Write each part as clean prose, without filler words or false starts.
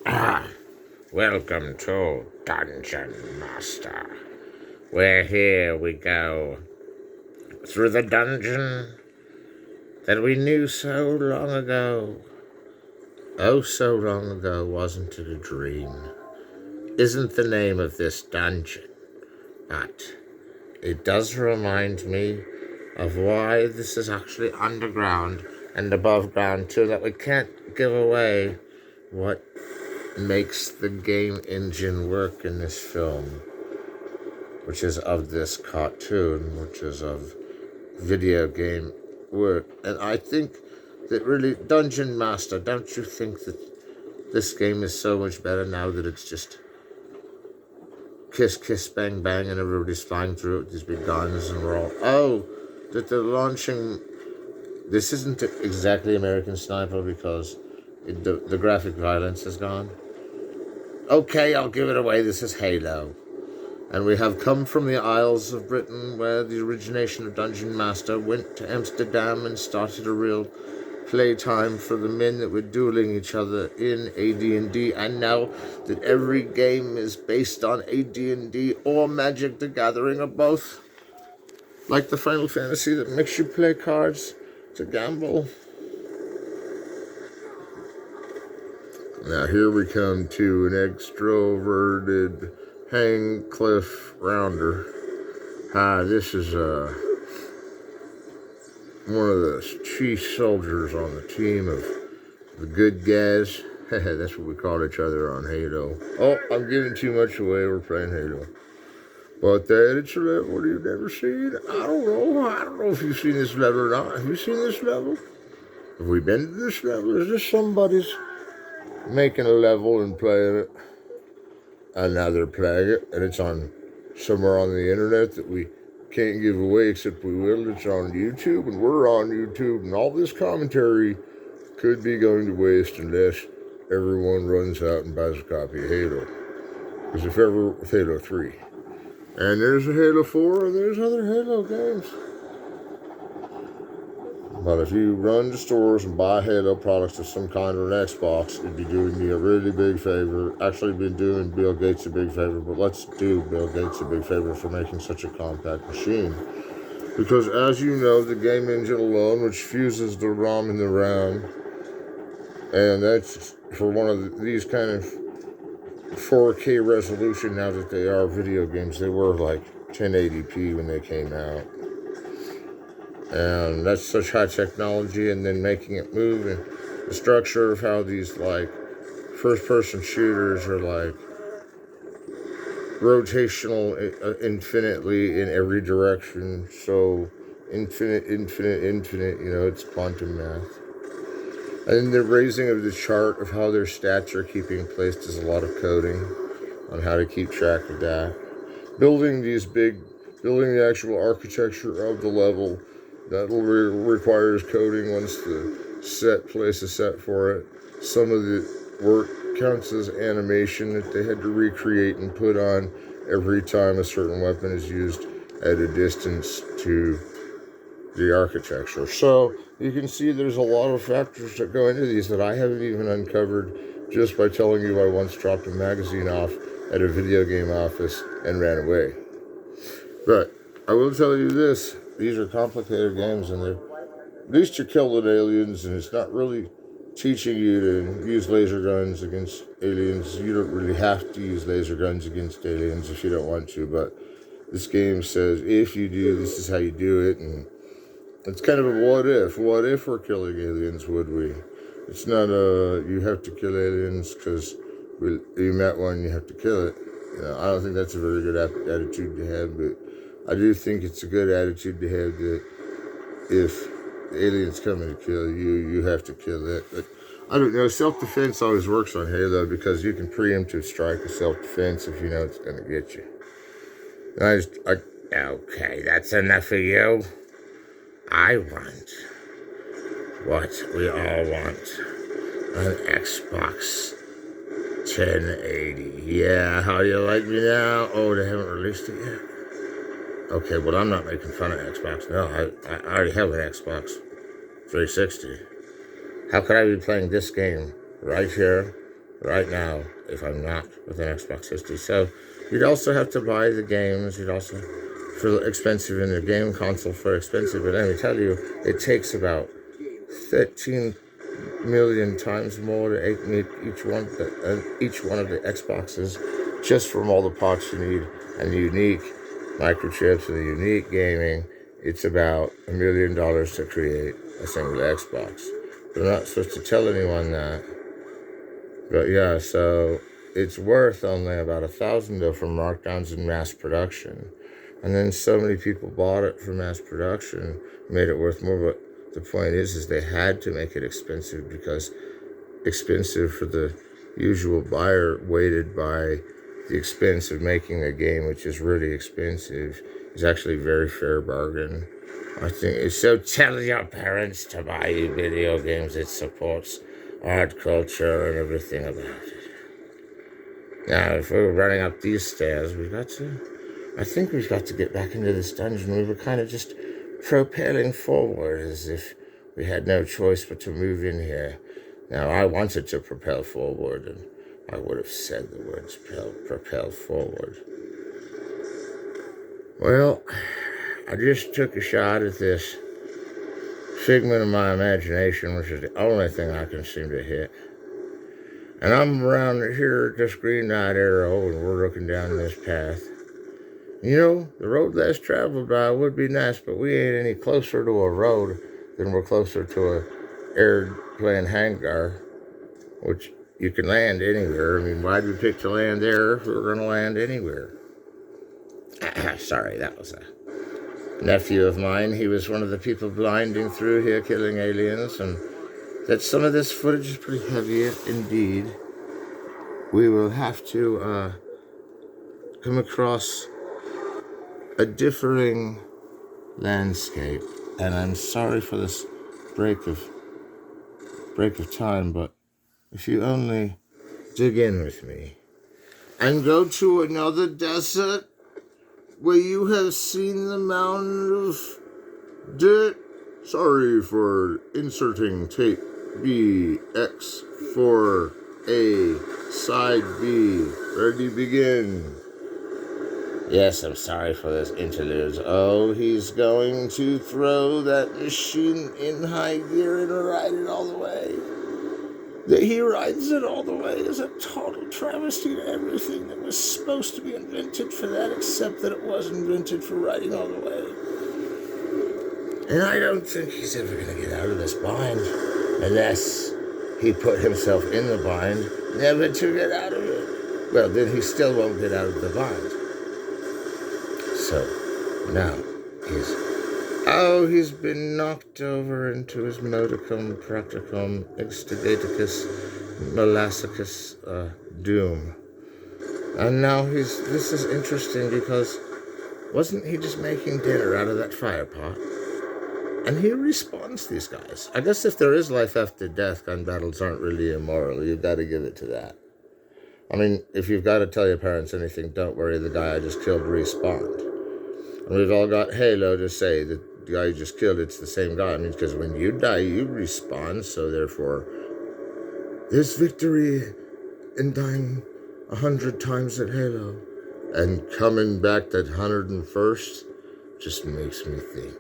Ah, welcome to Dungeon Master, where here we go through the dungeon that we knew so long ago. Oh, so long ago, wasn't it a dream? Isn't the name of this dungeon, but it does remind me of why this is actually underground and above ground too, that we can't give away what makes the game engine work in this film, which is of this cartoon, which is of video game work. And I think that really, Dungeon Master, don't you think that this game is so much better now that it's just kiss, kiss, bang, bang, and everybody's flying through it with these big guns, and we're all, oh, that they're launching. This isn't exactly American Sniper because the graphic violence is gone. Okay, I'll give it away. This is Halo. And we have come from the Isles of Britain, where the origination of Dungeon Master went to Amsterdam and started a real playtime for the men that were dueling each other in AD&D. And now that every game is based on AD&D or Magic the Gathering or both, like the Final Fantasy that makes you play cards to gamble. Now here we come to an extroverted hang cliff rounder. Hi, this is one of the chief soldiers on the team of the good guys. That's what we call each other on Halo. Oh, I'm giving too much away. We're playing Halo. But that it's a level you've never seen. I don't know if you've seen this level or not. Have you seen this level? Have we been to this level? Is this somebody's making a level and playing it? And now they're playing it, and it's on somewhere on the internet that we can't give away, except we will. It's on YouTube, and we're on YouTube, and all this commentary could be going to waste unless everyone runs out and buys a copy of Halo. Because if ever, with Halo 3. And there's a Halo 4, and there's other Halo games. But if you run to stores and buy Halo products of some kind or an Xbox, it'd be doing me a really big favor. Actually, been doing Bill Gates a big favor, but let's do Bill Gates a big favor for making such a compact machine. Because as you know, the game engine alone, which fuses the ROM and the RAM, and that's for one of these kind of 4K resolution now that they are video games. They were like 1080p when they came out. And that's such high technology, and then making it move, and the structure of how these like first-person shooters are like rotational infinitely in every direction. So infinite, it's quantum math. And the raising of the chart of how their stats are keeping placed is a lot of coding on how to keep track of that. Building the actual architecture of the level, that requires coding once the place is set for it. Some of the work counts as animation that they had to recreate and put on every time a certain weapon is used at a distance to the architecture. So you can see there's a lot of factors that go into these that I haven't even uncovered just by telling you I once dropped a magazine off at a video game office and ran away. But I will tell you this, these are complicated games, and at least you're killing aliens, and it's not really teaching you to use laser guns against aliens. You don't really have to use laser guns against aliens if you don't want to, but this game says if you do, this is how you do it, and it's kind of a what if. What if we're killing aliens, would we? It's not you have to kill aliens because you met one, you have to kill it. I don't think that's a very good attitude to have, but I do think it's a good attitude to have that if aliens coming to kill you, you have to kill it. But I don't know, self-defense always works on Halo because you can preemptive strike with self-defense if you know it's going to get you. Okay, that's enough of you. I want what we all want, an Xbox 1080. Yeah, how do you like me now? Oh, they haven't released it yet? Okay, well, I'm not making fun of Xbox. No, I already have an Xbox 360. How could I be playing this game right here right now if I'm not with an Xbox 60. So you'd also have to buy the games. You'd also for expensive in the game console for expensive. But let me tell you, it takes about 13 million times more to make each one of the Xboxes just from all the parts you need and the unique microchips and the unique gaming. It's about $1 million to create a single Xbox. But I'm not supposed to tell anyone that. But yeah, so it's worth only about $1,000 though for markdowns in mass production. And then so many people bought it for mass production, made it worth more. But the point is they had to make it expensive because expensive for the usual buyer weighted by the expense of making a game, which is really expensive, is actually a very fair bargain. I think it's so tell your parents to buy you video games. It supports art culture and everything about it. Now, if we were running up these stairs, I think we've got to get back into this dungeon. We were kind of just propelling forward as if we had no choice but to move in here. Now, I wanted to propel forward, and I would have said the words propel forward. Well, I just took a shot at this figment of my imagination, which is the only thing I can seem to hit. And I'm around here at this green light arrow, and we're looking down this path. You know, the road less traveled by would be nice, but we ain't any closer to a road than we're closer to a airplane hangar, which you can land anywhere. I mean, why'd we pick to land there if we were going to land anywhere? Sorry, that was a nephew of mine. He was one of the people blinding through here killing aliens, and that some of this footage is pretty heavy indeed. We will have to come across a differing landscape, and I'm sorry for this break of time, but if you only dig in with me and go to another desert where you have seen the mound of dirt. Sorry for inserting tape BX for A side B. Ready, begin. Yes, I'm sorry for this interlude. Oh, he's going to throw that machine in high gear and ride it all the way. That he rides it all the way is a total travesty to everything that was supposed to be invented for that, except that it was invented for riding all the way. And I don't think he's ever going to get out of this bind unless he put himself in the bind, never to get out of it. Well, then he still won't get out of the bind. So, now he's been knocked over into his modicum practicum extrigaticus molassicus doom. And now this is interesting because wasn't he just making dinner out of that fire pot? And he respawns these guys. I guess if there is life after death, gun battles aren't really immoral. You've got to give it to that. I mean, if you've got to tell your parents anything, don't worry, the guy I just killed respawned. And we've all got Halo to say that the guy you just killed, it's the same guy. I mean, because when you die, you respawn, so therefore, there's victory in dying 100 times at Halo. And coming back that 101st just makes me think,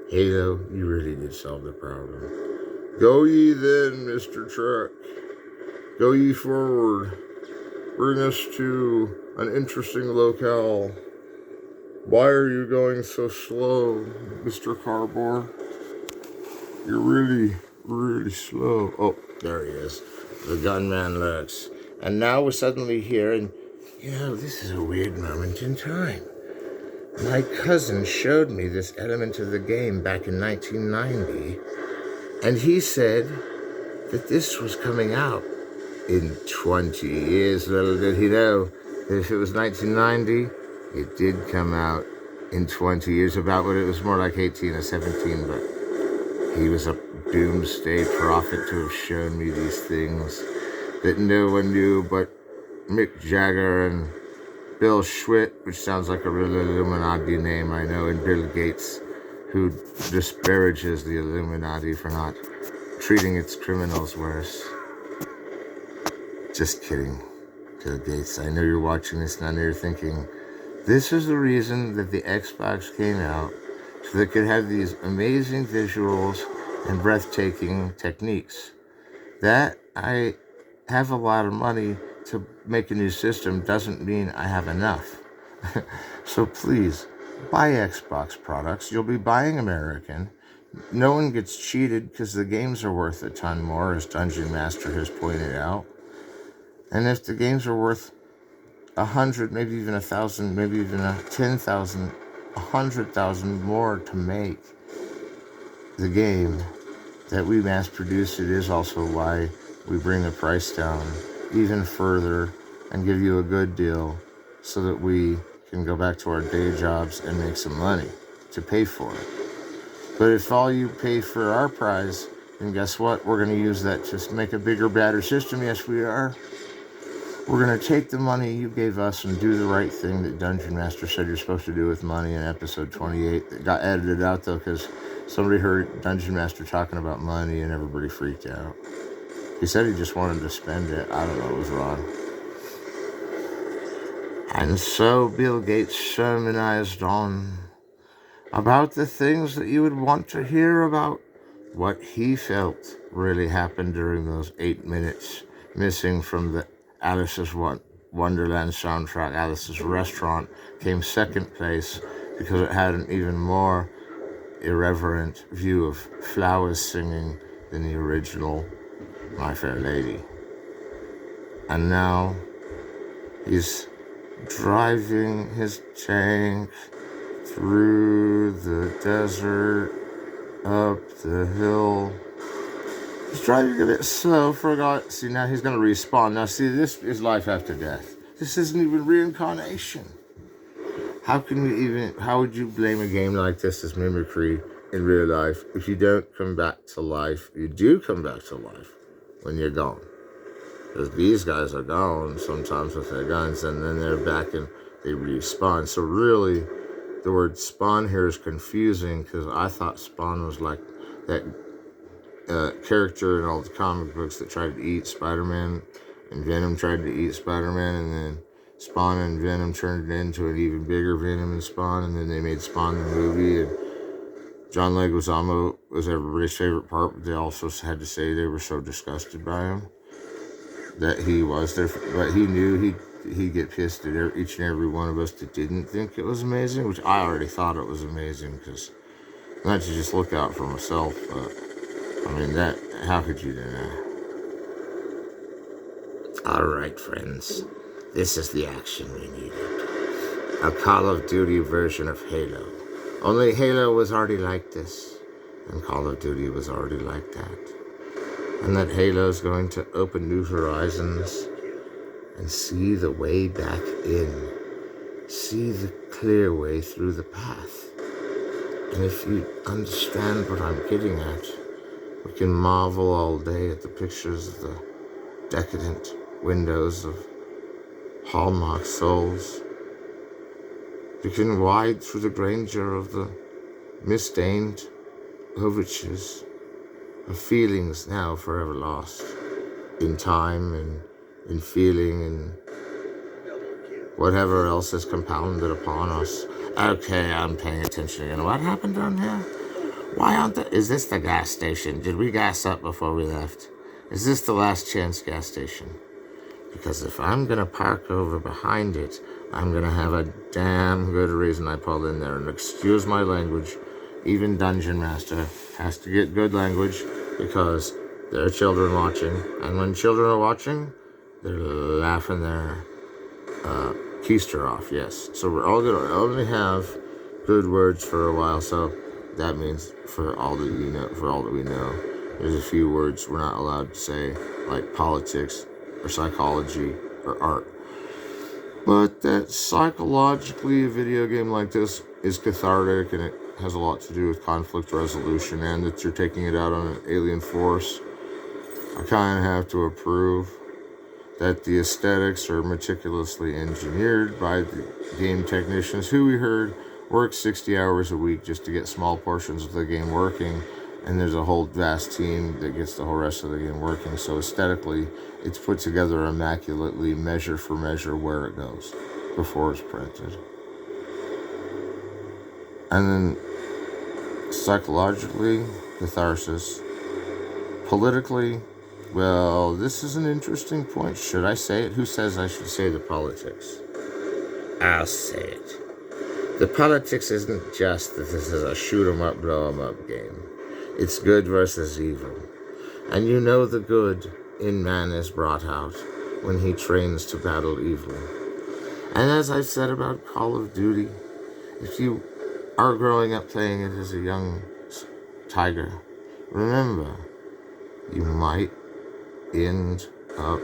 Halo, you really did solve the problem. Go ye then, Mr. Truck. Go ye forward. Bring us to an interesting locale. Why are you going so slow, Mr. Carbor? You're really, really slow. Oh, there he is. The gunman lurks. And now we're suddenly here, and, this is a weird moment in time. My cousin showed me this element of the game back in 1990, and he said that this was coming out in 20 years. Little did he know that if it was 1990, it did come out in 20 years, about what it was more like 18 or 17, but he was a doomsday prophet to have shown me these things that no one knew but Mick Jagger and Bill Schwitt, which sounds like a real Illuminati name, I know, and Bill Gates, who disparages the Illuminati for not treating its criminals worse. Just kidding, Bill Gates. I know you're watching this and I know you're thinking, this is the reason that the Xbox came out, so they could have these amazing visuals and breathtaking techniques. That I have a lot of money to make a new system doesn't mean I have enough. So please, buy Xbox products. You'll be buying American. No one gets cheated because the games are worth a ton more, as Dungeon Master has pointed out. And if the games are worth 100, maybe even 1,000, maybe even 10,000, 100,000 more to make the game that we mass produce, it is also why we bring the price down even further and give you a good deal so that we can go back to our day jobs and make some money to pay for it. But if all you pay for our prize, then guess what? We're going to use that to make a bigger, better system. Yes, we are. We're going to take the money you gave us and do the right thing that Dungeon Master said you're supposed to do with money in episode 28. That got edited out, though, because somebody heard Dungeon Master talking about money and everybody freaked out. He said he just wanted to spend it. I don't know, it was wrong. And so Bill Gates sermonized on about the things that you would want to hear about what he felt really happened during those 8 minutes missing from the Alice's Wonderland soundtrack. Alice's Restaurant came second place because it had an even more irreverent view of flowers singing than the original My Fair Lady. And now he's driving his tank through the desert, up the hill. He's driving a bit slow, forgot. See, now he's going to respawn. Now, see, this is life after death. This isn't even reincarnation. How would you blame a game like this as mimicry in real life if you don't come back to life? You do come back to life when you're gone. Because these guys are gone sometimes with their guns, and then they're back and they respawn. So really, the word spawn here is confusing because I thought Spawn was like that character in all the comic books that tried to eat Spider-Man, and Venom tried to eat Spider-Man, and then Spawn and Venom turned it into an even bigger Venom and Spawn, and then they made Spawn the movie, and John Leguizamo was everybody's favorite part, but they also had to say they were so disgusted by him that he was there, but he knew he'd get pissed at each and every one of us that didn't think it was amazing, which I already thought it was amazing, because not to just look out for myself, but I mean, how could you do that? Alright, friends, this is the action we needed. A Call of Duty version of Halo. Only Halo was already like this, and Call of Duty was already like that. And that Halo's going to open new horizons and see the way back in. See the clear way through the path. And if you understand what I'm getting at, we can marvel all day at the pictures of the decadent windows of Hallmark souls. You can wade through the grandeur of the misstained overtures of feelings now forever lost in time and in feeling and whatever else is compounded upon us. Okay, I'm paying attention again. What happened down here? Is this the gas station? Did we gas up before we left? Is this the last chance gas station? Because if I'm going to park over behind it, I'm going to have a damn good reason I pulled in there. And excuse my language, even Dungeon Master has to get good language because there are children watching. And when children are watching, they're laughing their keister off, yes. So we're all going to only have good words for a while. So that means for all that we know, there's a few words we're not allowed to say, like politics or psychology or art. But that psychologically a video game like this is cathartic, and it has a lot to do with conflict resolution, and that you're taking it out on an alien force. I kind of have to approve that the aesthetics are meticulously engineered by the game technicians who we heard work 60 hours a week just to get small portions of the game working, and there's a whole vast team that gets the whole rest of the game working. So aesthetically, it's put together immaculately, measure for measure, where it goes before it's printed. And then psychologically, catharsis. Politically, well, this is an interesting point. Should I say it? Who says I should say the politics? I'll say it. The politics isn't just that this is a shoot 'em up, blow 'em up game. It's good versus evil. And you know the good in man is brought out when he trains to battle evil. And as I've said about Call of Duty, if you are growing up playing it as a young tiger, remember, you might end up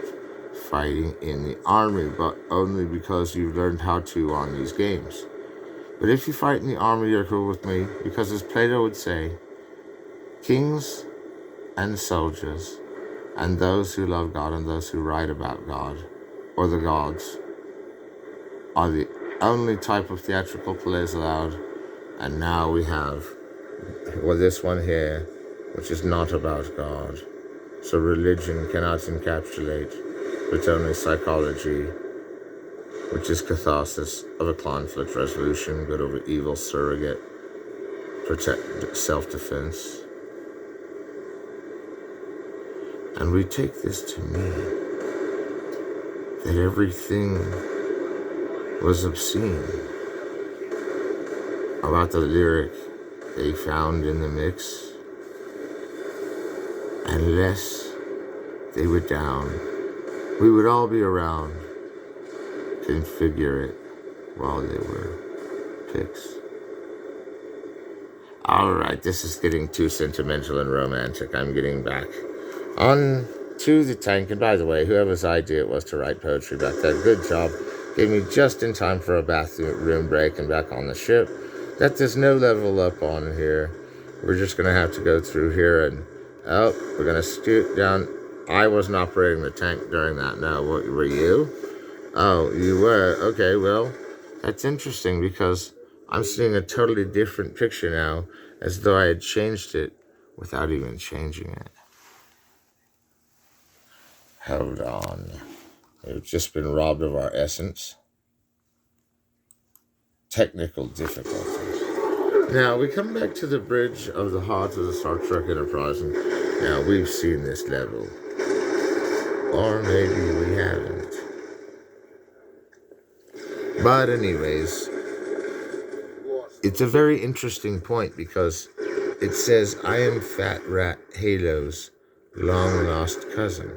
fighting in the army, but only because you've learned how to on these games. But if you fight in the army, you're cool with me, because as Plato would say, kings and soldiers and those who love God and those who write about God or the gods are the only type of theatrical plays allowed. And now we have, well, this one here, which is not about God. So religion cannot encapsulate, but only psychology, which is catharsis of a conflict resolution, good over evil, surrogate, protect, self-defense. And we take this to mean that everything was obscene about the lyric they found in the mix, unless they were down. We would all be around, configure it while they were picks. Alright, this is getting too sentimental and romantic. I'm getting back on to the tank. And by the way, whoever's idea it was to write poetry back there, good job. Gave me just in time for a bathroom break and back on the ship. That there's no level up on here. We're just going to have to go through here and, oh, we're going to scoot down. I wasn't operating the tank during that. No, what, were you? Oh, you were. Okay, well, that's interesting because I'm seeing a totally different picture now, as though I had changed it without even changing it. Hold on. We've just been robbed of our essence. Technical difficulties. Now, we come back to the bridge of the heart of the Star Trek Enterprise, and now we've seen this level. Or maybe we haven't. But anyways, it's a very interesting point because it says, I am Fat Rat Halo's long-lost cousin.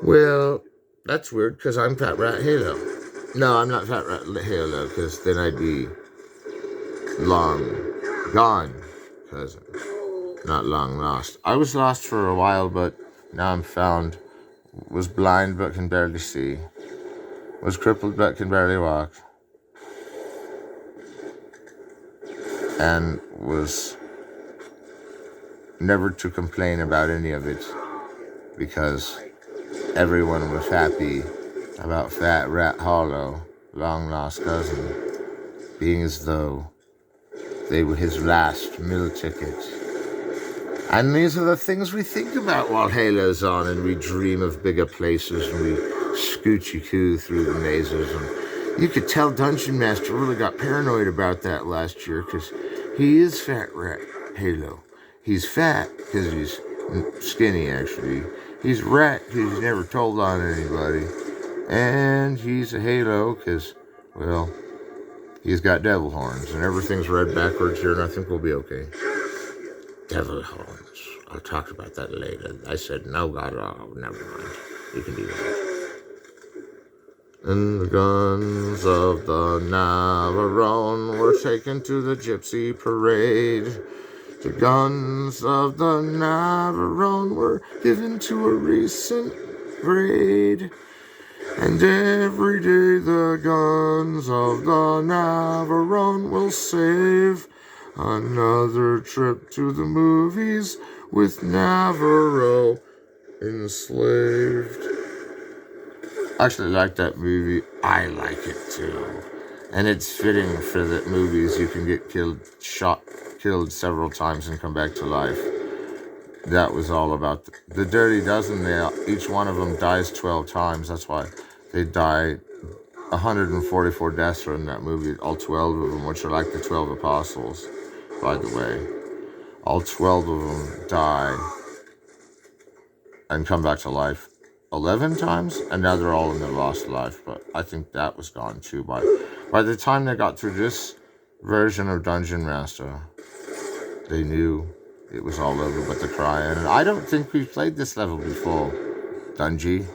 Well, that's weird because I'm Fat Rat Halo. No, I'm not Fat Rat Halo because then I'd be long gone cousin, not long lost. I was lost for a while, but now I'm found. Was blind but can barely see. Was crippled but can barely walk. And was never to complain about any of it because everyone was happy about Fat Rat Hollow, long lost cousin, being as though they were his last meal ticket. And these are the things we think about while Halo's on, and we dream of bigger places, and we scoochie-coo through the mazes. And you could tell Dungeon Master really got paranoid about that last year, because he is Fat Rat Halo. He's fat because he's skinny, actually. He's rat because he's never told on anybody. And he's a Halo because, well, he's got devil horns, and everything's read backwards here, and I think we'll be okay. Devil horns. I'll talk about that later. I said, no, God, oh, never mind. You can do that. And the guns of the Navarone were taken to the gypsy parade. The guns of the Navarone were given to a recent raid. And every day the guns of the Navarone will save another trip to the movies with Navarro enslaved. I actually like that movie. I like it too. And it's fitting for the movies you can get killed several times and come back to life. That was all about the Dirty Dozen. Each one of them dies 12 times. That's why they die. 144 deaths are in that movie. All 12 of them, which are like the 12 apostles, by the way. All 12 of them die and come back to life 11 times, and now they're all in their lost life. But I think that was gone too. By the time they got through this version of Dungeon Master, they knew it was all over but the crying. And I don't think we've played this level before. Dungaree,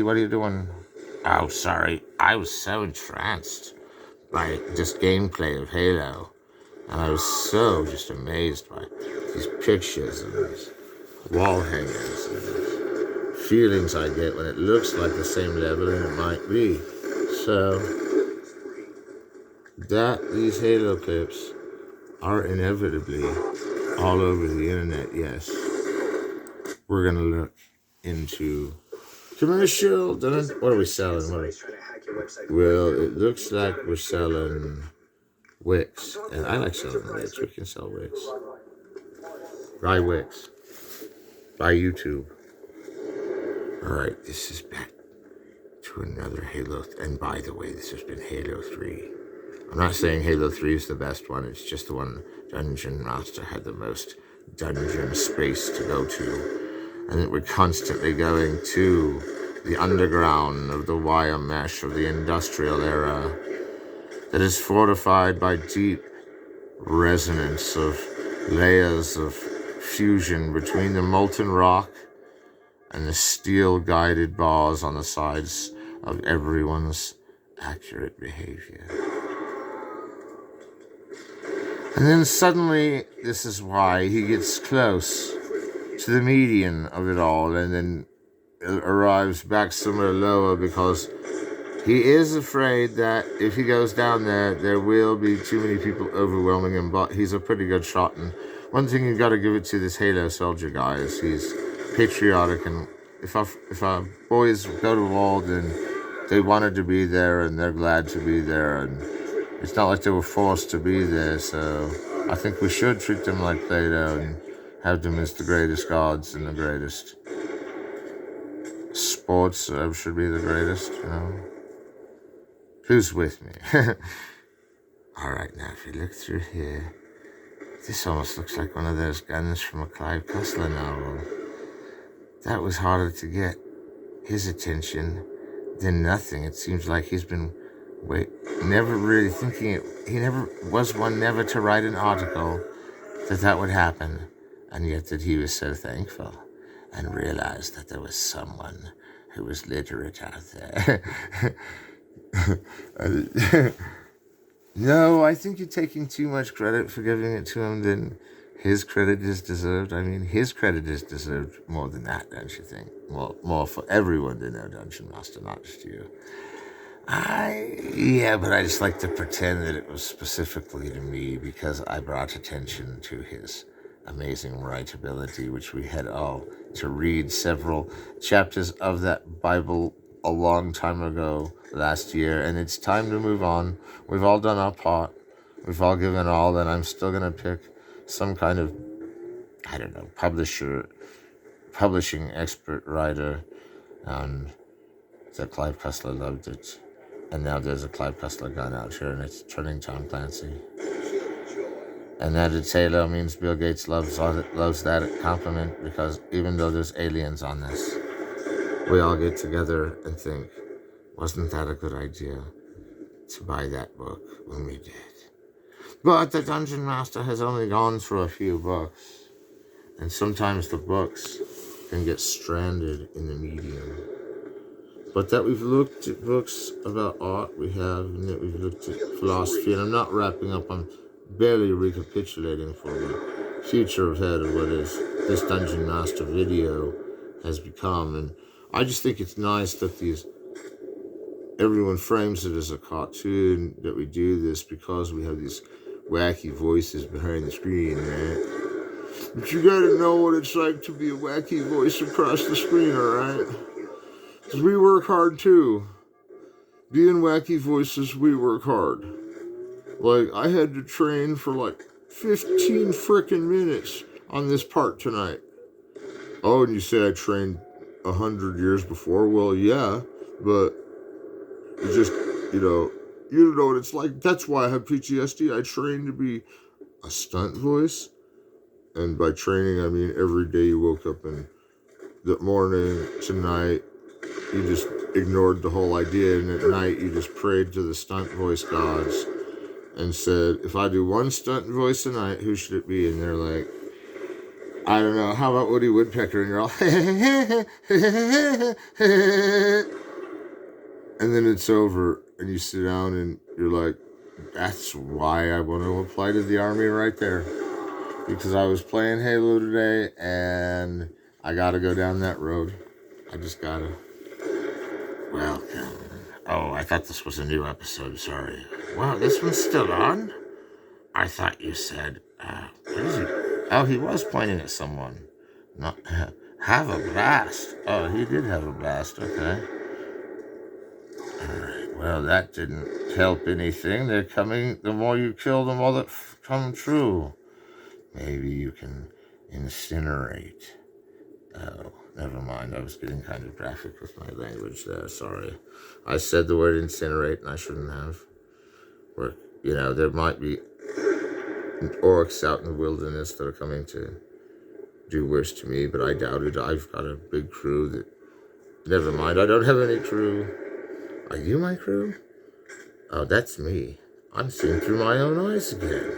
what are you doing? Oh, sorry. I was so entranced by this gameplay of Halo. And I was so just amazed by these pictures and these wall hangers and these feelings I get when it looks like the same level, and it might be. So, these Halo clips are inevitably all over the internet, yes. We're going to look into commercial. What are we selling? Well, it looks like we're selling Wix. And I like selling Wix. We can sell Wix. Buy Wix. Buy YouTube. Alright, this is back to another Halo. And by the way, this has been Halo 3. I'm not saying Halo 3 is the best one. It's just the one Dungeon Master had the most dungeon space to go to. And that we're constantly going to the underground of the wire mesh of the industrial era that is fortified by deep resonance of layers of fusion between the molten rock and the steel-guided bars on the sides of everyone's accurate behavior. And then suddenly, this is why he gets close to the median of it all, and then arrives back somewhere lower because he is afraid that if he goes down there, there will be too many people overwhelming him, but he's a pretty good shot. And one thing you got to give it to this Halo soldier guy is he's patriotic, and if our boys go to war, then they wanted to be there, and they're glad to be there, and it's not like they were forced to be there, so I think we should treat them like Plato and have them as the greatest gods and the greatest sports should be the greatest, you know. Who's with me? Alright, now if you look through here, this almost looks like one of those guns from a Clive Cussler novel. That was harder to get his attention than nothing. It seems like he's been never really thinking it. He never was one never to write an article that would happen, and yet that he was so thankful and realized that there was someone who was literate out there. No, I think you're taking too much credit for giving it to him than his credit is deserved. I mean, his credit is deserved more than that, don't you think? More for everyone to know Dungeon Master, not just you. Yeah, but I just like to pretend that it was specifically to me because I brought attention to his amazing writability, which we had all to read several chapters of that Bible a long time ago last year, and it's time to move on. We've all done our part. We've all given all, and I'm still going to pick some kind of, I don't know, publishing expert writer, and that Clive Cussler loved it. And now there's a Clive Cussler gun out here, and it's turning Tom Clancy. And that it's Halo means Bill Gates loves that compliment, because even though there's aliens on this, we all get together and think, wasn't that a good idea to buy that book when we did? But the Dungeon Master has only gone through a few books, and sometimes the books can get stranded in the medium. But that we've looked at books about art, we have, and that we've looked at philosophy, and I'm not wrapping up, I'm barely recapitulating for the future ahead of what is this Dungeon Master video has become. And I just think it's nice that everyone frames it as a cartoon, that we do this because we have these wacky voices behind the screen, right? But you gotta know what it's like to be a wacky voice across the screen, alright? Because we work hard too. Being wacky voices, we work hard. Like, I had to train for like 15 frickin' minutes on this part tonight. Oh, and you say I trained 100 years before? Well, yeah, but it's just, you don't know what it's like. That's why I have PTSD. I trained to be a stunt voice. And by training, I mean every day you woke up in the morning to night, you just ignored the whole idea. And at night, you just prayed to the stunt voice gods and said, if I do one stunt voice a night, who should it be? And they're like, I don't know, how about Woody Woodpecker? And you're all, and then it's over, and you sit down, and you're like, that's why I want to apply to the Army right there. Because I was playing Halo today, and I gotta go down that road. I just gotta. Welcome. Oh, I thought this was a new episode, sorry. Wow, this one's still on? I thought you said, what is it? Oh, he was pointing at someone. Not, have a blast. Oh, he did have a blast, okay. Alright, well, that didn't help anything. They're coming, the more you kill, the more that come true. Maybe you can incinerate. Oh, never mind. I was getting kind of graphic with my language there. Sorry. I said the word incinerate, and I shouldn't have. Or, there might be orcs out in the wilderness that are coming to do worse to me, but I doubt it. I've got a big crew that... Never mind. I don't have any crew. Are you my crew? Oh, that's me. I'm seeing through my own eyes again.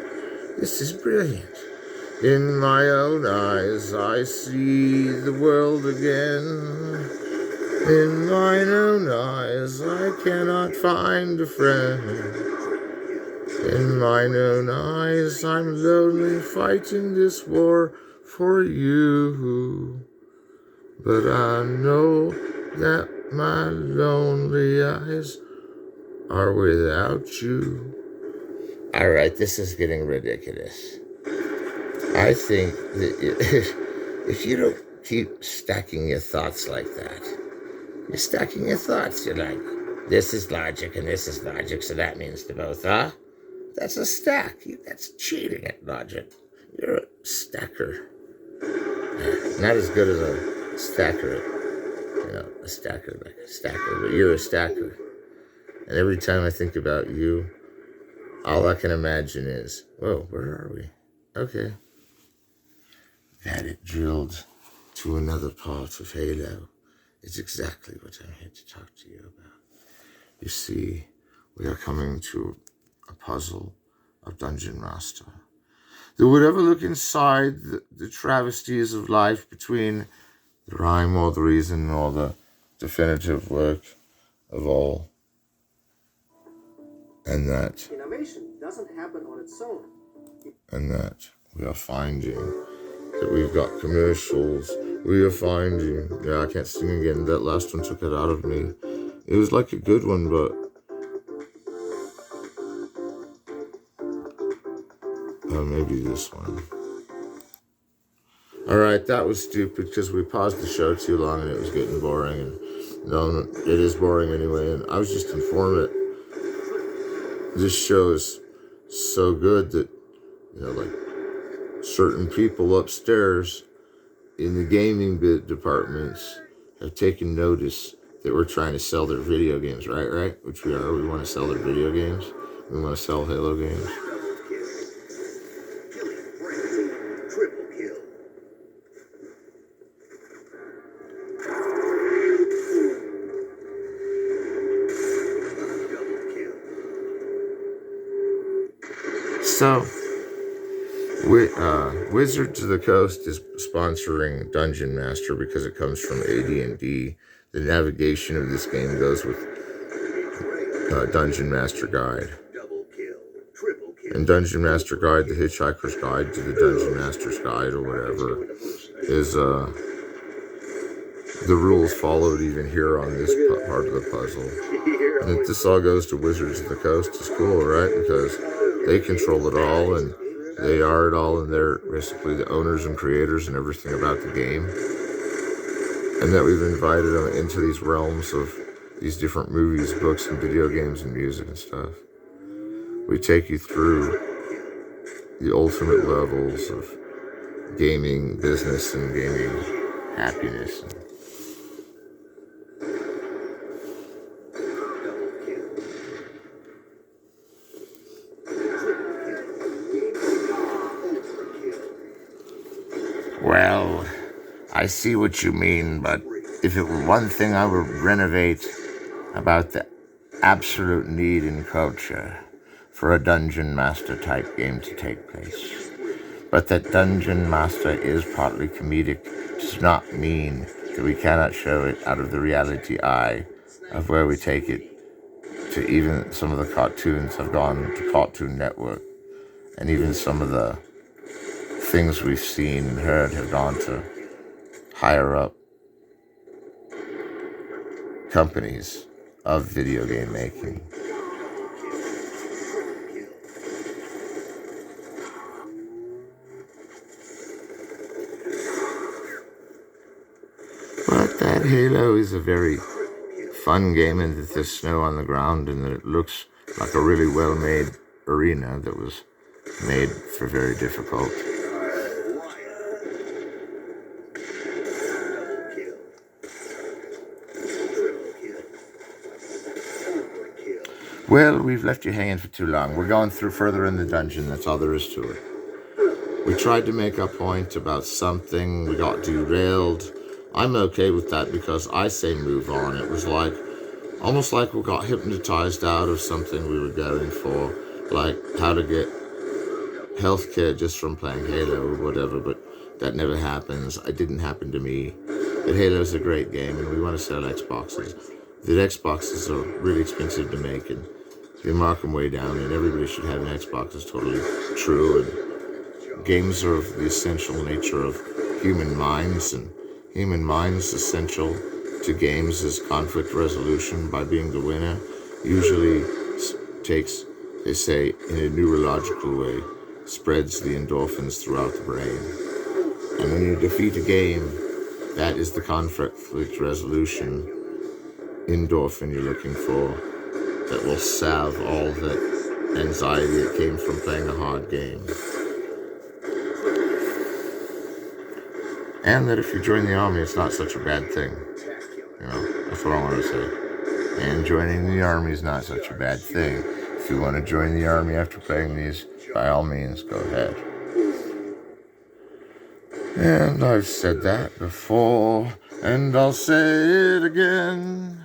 This is brilliant. In my own eyes, I see the world again. In mine own eyes, I cannot find a friend. In mine own eyes, I'm lonely fighting this war for you. But I know that my lonely eyes are without you. All right, this is getting ridiculous. I think that if you don't keep stacking your thoughts like that, you're stacking your thoughts. You're like, this is logic and this is logic, so that means to both, huh? That's a stack. That's cheating at logic. You're a stacker. Not as good as a stacker. A stacker, like a stacker, but you're a stacker. And every time I think about you, all I can imagine is, whoa, where are we? Okay. That it drilled to another part of Halo is exactly what I'm here to talk to you about. You see, we are coming to a puzzle of Dungeon Master that would ever look inside the travesties of life between the rhyme or the reason or the definitive work of all. And that innovation doesn't happen on its own. And that we are finding that we've got commercials. We are finding, I can't sing again. That last one took it out of me. It was like a good one, but maybe this one. All right, that was stupid because we paused the show too long and it was getting boring. And no, it is boring anyway. And I was just informed that this show is so good that, like certain people upstairs in the gaming departments have taken notice that we're trying to sell their video games, right? Which we are. We want to sell their video games. We want to sell Halo games. So, Wizards of the Coast is sponsoring Dungeon Master because it comes from AD&D. The navigation of this game goes with Dungeon Master Guide. And Dungeon Master Guide, the Hitchhiker's Guide to the Dungeon Master's Guide or whatever, is the rules followed even here on this part of the puzzle. And if this all goes to Wizards of the Coast, it's cool, right? Because they control it all and they are it all, and they're basically the owners and creators and everything about the game. And that we've invited them into these realms of these different movies, books, and video games and music and stuff. We take you through the ultimate levels of gaming business and gaming happiness. Well, I see what you mean, but if it were one thing I would renovate about the absolute need in culture for a Dungeon Master type game to take place. But that Dungeon Master is partly comedic does not mean that we cannot show it out of the reality eye of where we take it to. Even some of the cartoons have gone to Cartoon Network, and even some of the things we've seen and heard have gone to higher up companies of video game making. But that Halo is a very fun game, and that there's snow on the ground, and that it looks like a really well-made arena that was made for very difficult. Well, we've left you hanging for too long. We're going through further in the dungeon. That's all there is to it. We tried to make a point about something. We got derailed. I'm okay with that because I say move on. It was like, almost like we got hypnotized out of something we were going for, like how to get healthcare just from playing Halo or whatever, but that never happens. It didn't happen to me. But Halo's a great game, and we want to sell Xboxes. The Xboxes are really expensive to make, and they mark them way down, and everybody should have an Xbox. Is totally true, and games are of the essential nature of human minds, and human minds essential to games is conflict resolution by being the winner. Usually takes, they say, in a neurological way, spreads the endorphins throughout the brain. And when you defeat a game, that is the conflict resolution endorphin you're looking for that will salve all the anxiety that came from playing a hard game. And that if you join the army, it's not such a bad thing. You know, that's what I want to say. And joining the army is not such a bad thing. If you want to join the army after playing these, by all means, go ahead. And I've said that before, and I'll say it again.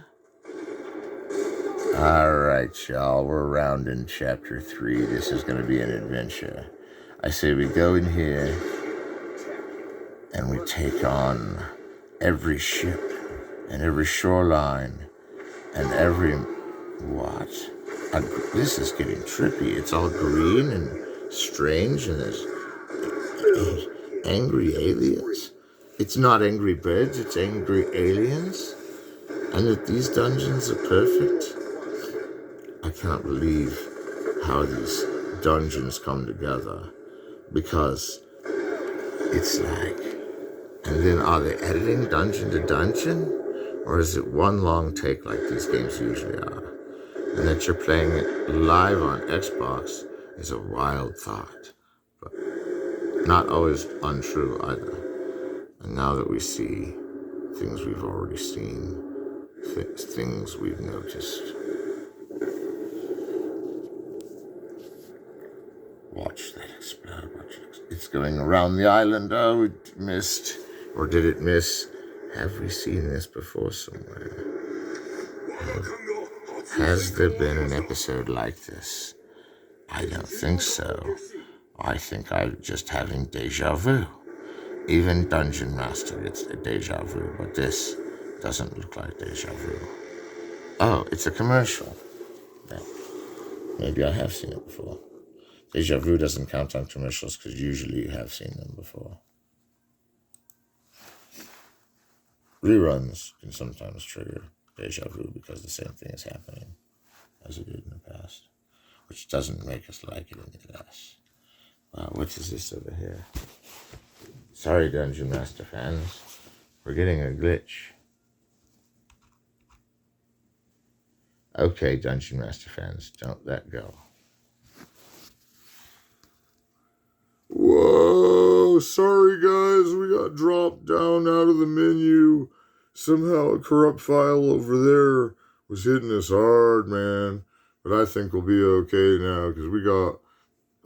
Alright, y'all, we're around in Chapter 3. This is going to be an adventure. I say we go in here, and we take on every ship, and every shoreline, and every... What? This is getting trippy. It's all green and strange, and there's angry aliens. It's not angry birds, it's angry aliens. And that these dungeons are perfect. I can't believe how these dungeons come together, because it's like, and then are they editing dungeon to dungeon, or is it one long take like these games usually are? And that you're playing it live on Xbox is a wild thought, but not always untrue either. And now that we see things we've already seen, things we've noticed, watch that explode, watch it. It's going around the island. Oh, it missed. Or did it miss? Have we seen this before somewhere? Has there been an episode like this? I don't think so. I think I'm just having deja vu. Even Dungeon Master gets a deja vu, but this doesn't look like deja vu. Oh, it's a commercial. Yeah. Maybe I have seen it before. Deja vu doesn't count on commercials because usually you have seen them before. Reruns can sometimes trigger deja vu because the same thing is happening as it did in the past, which doesn't make us like it any less. Wow, what is this over here? Sorry, Dungeon Master fans. We're getting a glitch. Okay, Dungeon Master fans, don't let go. Oh, sorry guys, we got dropped down out of the menu. Somehow a corrupt file over there was hitting us hard, man. But I think we'll be okay now because we got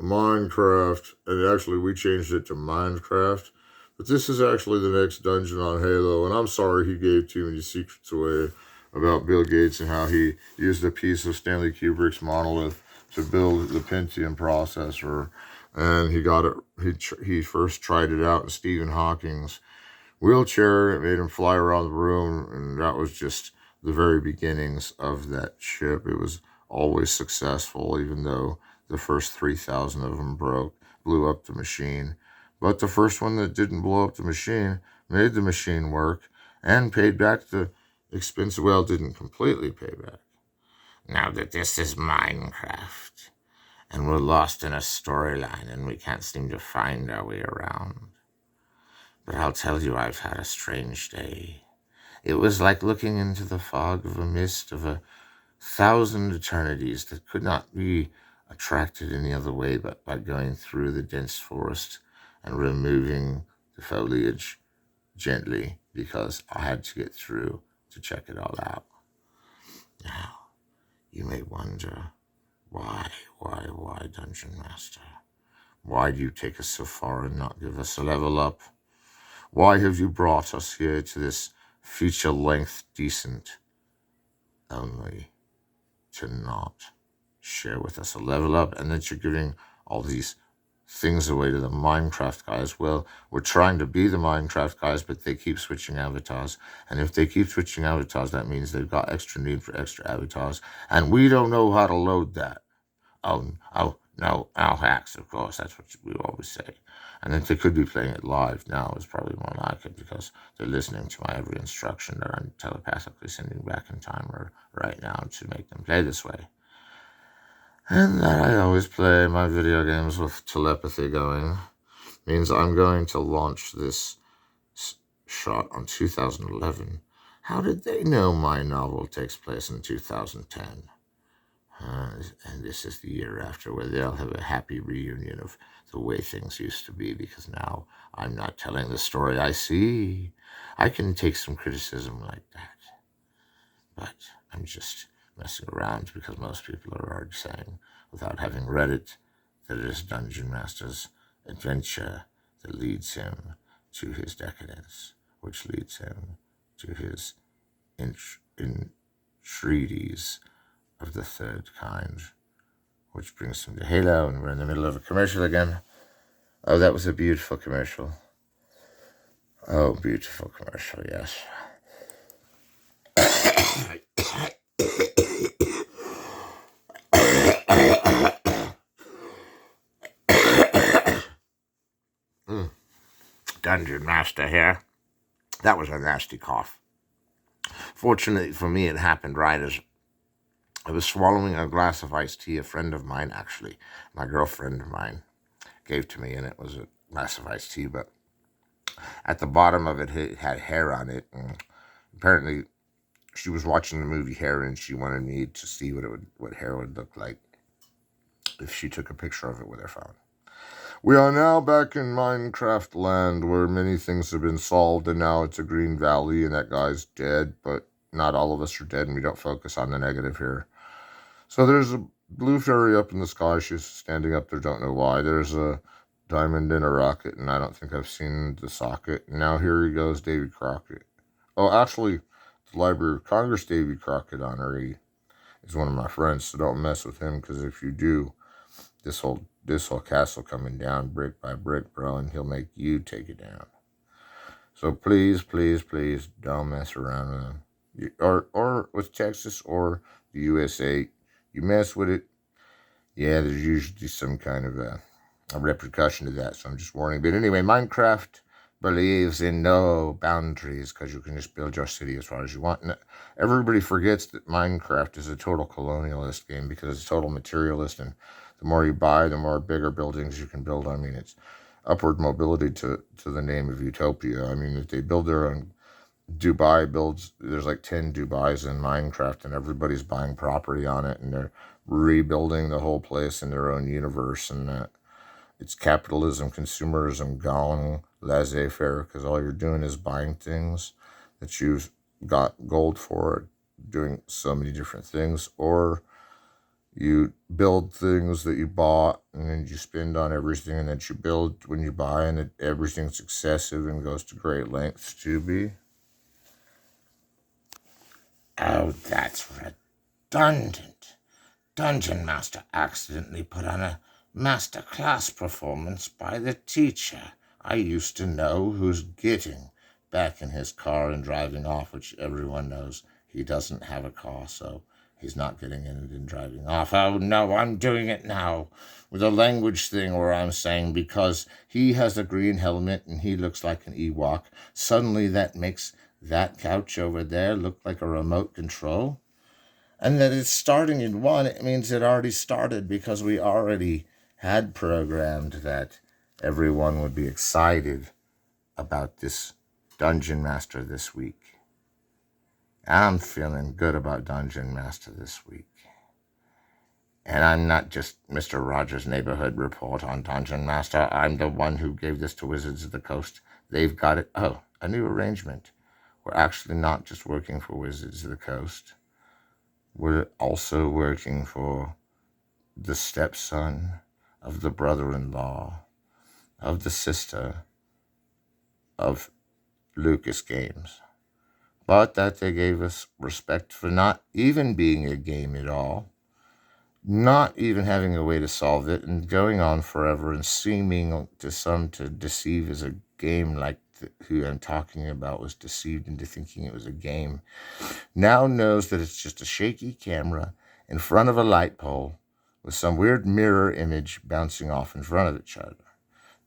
Minecraft, and actually we changed it to Minecraft. But this is actually the next dungeon on Halo, and I'm sorry he gave too many secrets away about Bill Gates and how he used a piece of Stanley Kubrick's monolith to build the Pentium processor, and he got it. He first tried it out in Stephen Hawking's wheelchair. It made him fly around the room, and that was just the very beginnings of that chip. It was always successful, even though the first 3,000 of them blew up the machine. But the first one that didn't blow up the machine made the machine work and paid back the expensive. Well, didn't completely pay back. Now that this is Minecraft, and we're lost in a storyline and we can't seem to find our way around. But I'll tell you, I've had a strange day. It was like looking into the fog of a mist of 1,000 eternities that could not be attracted any other way but by going through the dense forest and removing the foliage gently, because I had to get through to check it all out. Now, you may wonder, why, Dungeon Master? Why do you take us so far and not give us a level up? Why have you brought us here to this feature-length decent, only to not share with us a level up, and that you're giving all these things away to the Minecraft guys? Well, we're trying to be the Minecraft guys, but they keep switching avatars. And if they keep switching avatars, that means they've got extra need for extra avatars. And we don't know how to load that. Oh, no, hacks, of course. That's what we always say. And if they could be playing it live now, is probably more like it, because they're listening to my every instruction that I'm telepathically sending back in time right now to make them play this way. And that I always play my video games with telepathy going means I'm going to launch this shot on 2011. How did they know my novel takes place in 2010? And this is the year after, where they'll have a happy reunion of the way things used to be, because now I'm not telling the story I see. I can take some criticism like that, but I'm just messing around, because most people are already saying, without having read it, that it is Dungeon Master's adventure that leads him to his decadence, which leads him to his entreaties of the third kind, which brings him to Halo. And we're in the middle of a commercial again. Oh, that was a beautiful commercial. Oh, beautiful commercial, yes. Dungeon Master here. That was a nasty cough. Fortunately for me, it happened right as I was swallowing a glass of iced tea. A friend of mine, actually, my girlfriend of mine, gave to me, and it was a glass of iced tea, but at the bottom of it, it had hair on it, and apparently she was watching the movie Hair, and she wanted me to see what hair would look like if she took a picture of it with her phone. We are now back in Minecraft land, where many things have been solved, and now it's a green valley, and that guy's dead, but not all of us are dead, and we don't focus on the negative here. So there's a blue fairy up in the sky. She's standing up there, don't know why. There's a diamond in a rocket, and I don't think I've seen the socket. And now here he goes, Davy Crockett. Oh, actually, the Library of Congress Davy Crockett honoree is one of my friends, so don't mess with him, because if you do, this whole castle coming down brick by brick, bro, and he'll make you take it down. So please, please, please don't mess around with him. Or with Texas or the USA. You mess with it, yeah, there's usually some kind of a repercussion to that, so I'm just warning. But anyway, Minecraft believes in no boundaries, because you can just build your city as far as you want. And everybody forgets that Minecraft is a total colonialist game, because it's a total materialist, and the more you buy, the more bigger buildings you can build. I mean, it's upward mobility to the name of utopia. I mean, if they build their own, Dubai builds, there's like 10 Dubais in Minecraft, and everybody's buying property on it, and they're rebuilding the whole place in their own universe, and It's capitalism, consumerism gone laissez-faire, because all you're doing is buying things that you've got gold for, doing so many different things, or you build things that you bought and then you spend on everything and that you build when you buy, and everything's excessive and goes to great lengths to be. Oh, that's redundant. Dungeon Master accidentally put on a master class performance by the teacher I used to know, who's getting back in his car and driving off, which everyone knows he doesn't have a car, so he's not getting in it and driving off. Oh no, I'm doing it now with a language thing where I'm saying because he has a green helmet and he looks like an Ewok, suddenly that makes that couch over there look like a remote control. And that it's starting in one, it means it already started, because we already had programmed that everyone would be excited about this Dungeon Master this week. I'm feeling good about Dungeon Master this week. And I'm not just Mr. Rogers' Neighborhood Report on Dungeon Master. I'm the one who gave this to Wizards of the Coast. They've got it. Oh, a new arrangement. We're actually not just working for Wizards of the Coast. We're also working for the stepson of the brother-in-law of the sister of Lucas Games. But that they gave us respect for not even being a game at all, not even having a way to solve it, and going on forever and seeming to some to deceive as a game, like who I'm talking about was deceived into thinking it was a game, now knows that it's just a shaky camera in front of a light pole with some weird mirror image bouncing off in front of each other.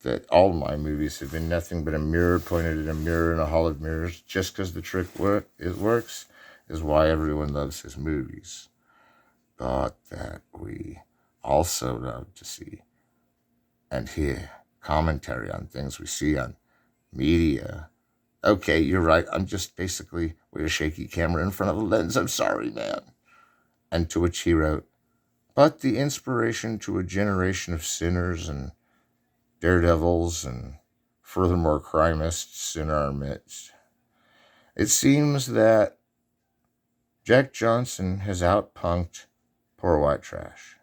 That all my movies have been nothing but a mirror pointed at a mirror in a hall of mirrors, just because the trick works is why everyone loves his movies. But that we also love to see and hear commentary on things we see on media. Okay, you're right. I'm just basically with a shaky camera in front of a lens. I'm sorry, man. And to which he wrote, but the inspiration to a generation of sinners and daredevils and furthermore crimists in our midst. It seems that Jack Johnson has outpunked Poor White Trash.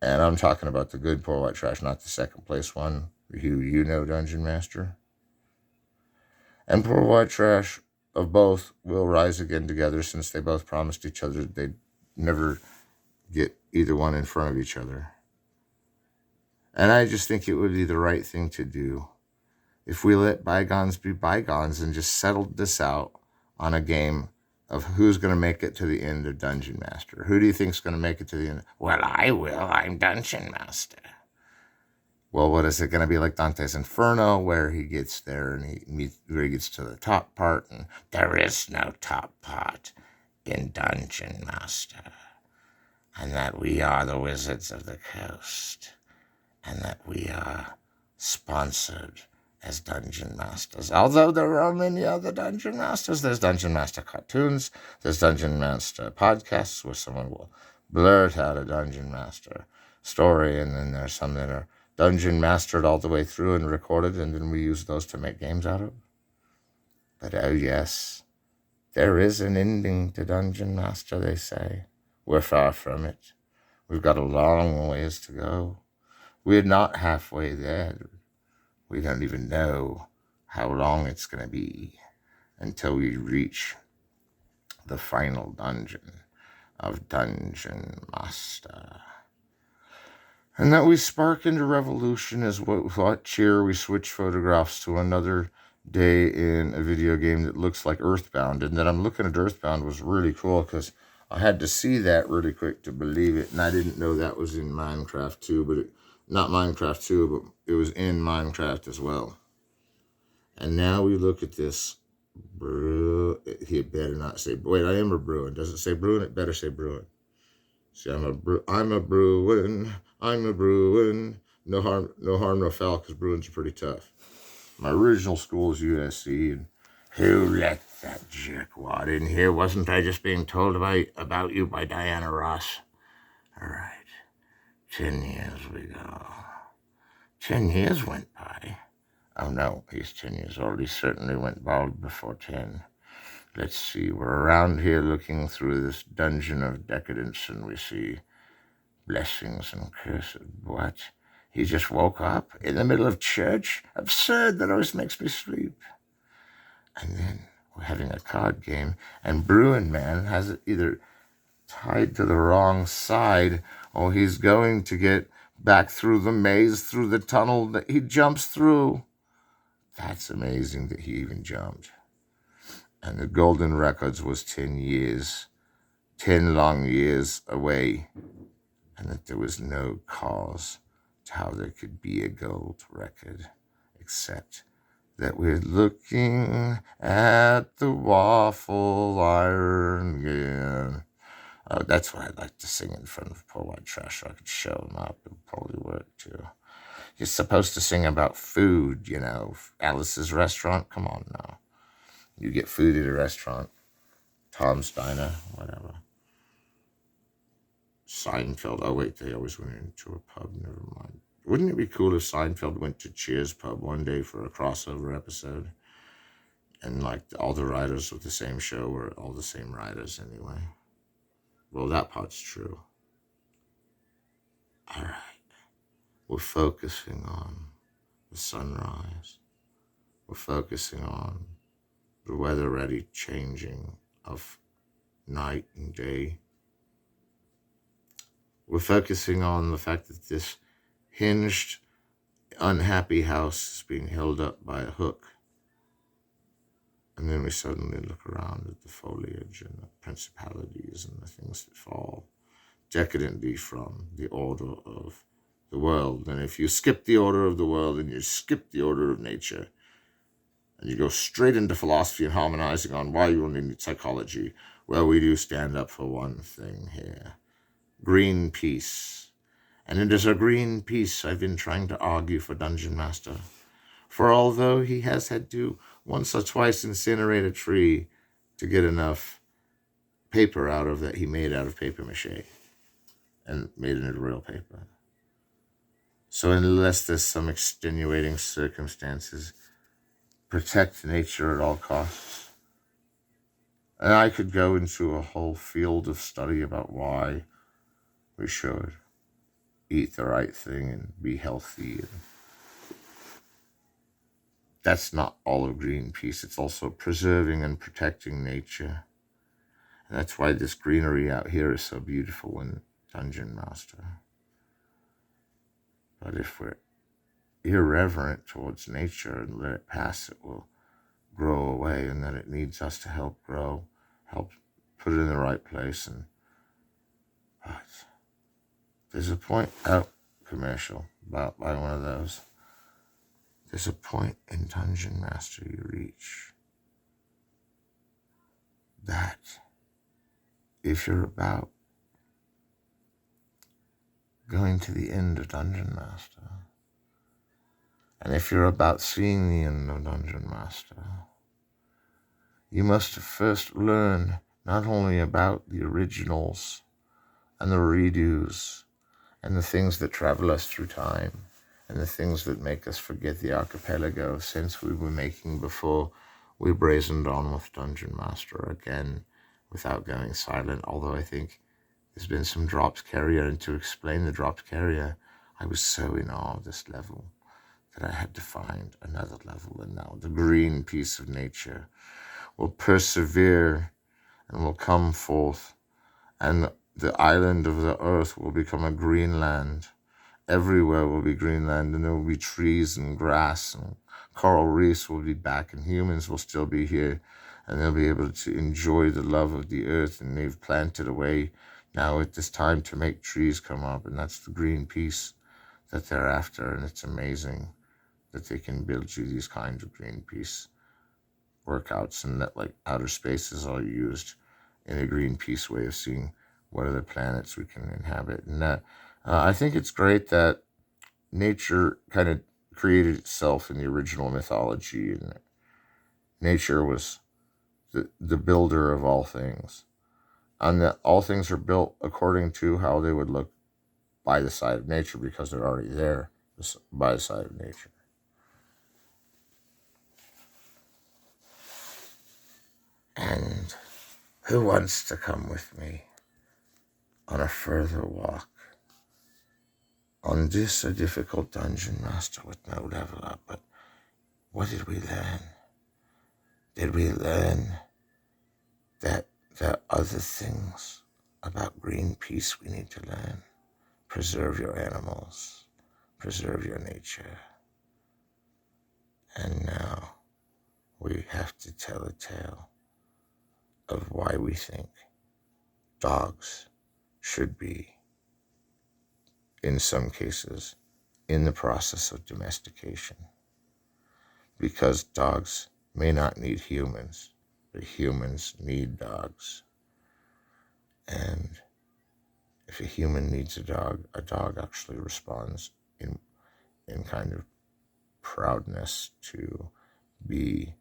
And I'm talking about the good Poor White Trash, not the second place one, who you know, Dungeon Master. And Poor White Trash of both will rise again together, since they both promised each other they'd never get either one in front of each other. And I just think it would be the right thing to do if we let bygones be bygones and just settled this out on a game of who's going to make it to the end of Dungeon Master. Who do you think's going to make it to the end? Well, I will. I'm Dungeon Master. Well, what is it going to be, like Dante's Inferno, where he gets there and where he gets to the top part? And there is no top part in Dungeon Master. And that we are the Wizards of the Coast. And that we are sponsored as Dungeon Masters. Although there are many other Dungeon Masters. There's Dungeon Master cartoons. There's Dungeon Master podcasts where someone will blurt out a Dungeon Master story. And then there's some that are Dungeon Mastered all the way through and recorded, and then we use those to make games out of. But oh yes, there is an ending to Dungeon Master, they say. We're far from it. We've got a long ways to go. We're not halfway there. We don't even know how long it's going to be until we reach the final dungeon of Dungeon Master. And that we spark into revolution is what cheer we switch photographs to another day in a video game that looks like Earthbound. And then I'm looking at Earthbound was really cool, because I had to see that really quick to believe it. And I didn't know that was in Minecraft 2, but not Minecraft 2, but it was in Minecraft as well. And now we look at this. He better not say, wait, I am a Bruin. Does it say Bruin? It better say Bruin. See, I'm a Bruin. I'm a Bruin. No harm, no foul, because Bruins are pretty tough. My original school is USC, and who let that jerkwad in here? Wasn't I just being told about you by Diana Ross? All right, 10 years we go. 10 years went by. Oh no, he's 10 years old. He certainly went bald before 10. Let's see, we're around here looking through this dungeon of decadence, and we see blessings and curses. What? He just woke up in the middle of church? Absurd, that always makes me sleep. And then we're having a card game, and Bruin Man has it either tied to the wrong side, or he's going to get back through the maze, through the tunnel that he jumps through. That's amazing that he even jumped. And the golden records was 10 years, 10 long years away, and that there was no cause to how there could be a gold record, except that we're looking at the waffle iron again. Oh, that's what I'd like to sing in front of poor white trash, so I could show him up. It would probably work too. You're supposed to sing about food, you know. Alice's Restaurant, come on now. You get food at a restaurant, Tom's Diner, whatever. Seinfeld, oh wait, they always went into a pub, never mind. Wouldn't it be cool if Seinfeld went to Cheers Pub one day for a crossover episode? And like all the writers of the same show were all the same writers anyway. Well, that part's true. All right. We're focusing on the sunrise. We're focusing on the weather-ready changing of night and day. We're focusing on the fact that this hinged, unhappy house is being held up by a hook. And then we suddenly look around at the foliage and the principalities and the things that fall decadently from the order of the world. And if you skip the order of the world and you skip the order of nature, and you go straight into philosophy and harmonizing on why you only need psychology, well, we do stand up for one thing here. Green peace. And it is a green peace I've been trying to argue for Dungeon Master. For although he has had to once or twice incinerate a tree to get enough paper out of that he made out of paper mache and made it into real paper. So unless there's some extenuating circumstances, protect nature at all costs. And I could go into a whole field of study about why we should eat the right thing and be healthy. And that's not all of Greenpeace. It's also preserving and protecting nature. And that's why this greenery out here is so beautiful in Dungeon Master. But if we're irreverent towards nature and let it pass, it will grow away, and then it needs us to help grow, help put it in the right place. And but there's a point commercial about by one of those. There's a point in Dungeon Master you reach that if you're about going to the end of Dungeon Master, and if you're about seeing the end of Dungeon Master, you must first learn not only about the originals and the redos and the things that travel us through time and the things that make us forget the archipelago of sense we were making before we brazened on with Dungeon Master again without going silent, although I think there's been some drops carrier, and to explain the drops carrier, I was so in awe of this level that I had to find another level, and now the green piece of nature will persevere and will come forth, and the island of the earth will become a green land. Everywhere will be greenland, and there will be trees and grass, and coral reefs will be back, and humans will still be here, and they'll be able to enjoy the love of the earth, and they've planted away now at this time to make trees come up, and that's the green piece that they're after, and it's amazing that they can build you these kinds of Greenpeace workouts, and that like outer space is all used in a Greenpeace way of seeing what other planets we can inhabit. And I think it's great that nature kind of created itself in the original mythology, and nature was the builder of all things, and that all things are built according to how they would look by the side of nature because they're already there. by the side of nature. And who wants to come with me on a further walk on this a difficult dungeon master with no level up? But what did we learn? Did we learn that there are other things about Greenpeace we need to learn? Preserve your animals, preserve your nature. And now we have to tell a tale of why we think dogs should be, in some cases, in the process of domestication. Because dogs may not need humans, but humans need dogs. And if a human needs a dog actually responds in kind of proudness to be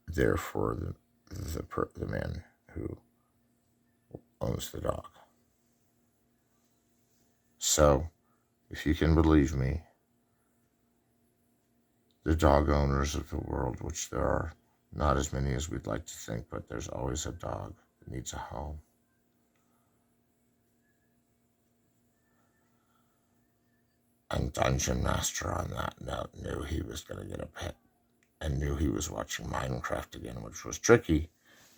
there for the man who owns the dog. So, if you can believe me, the dog owners of the world, which there are not as many as we'd like to think, but there's always a dog that needs a home. And Dungeon Master, on that note, knew he was going to get a pet and knew he was watching Minecraft again, which was tricky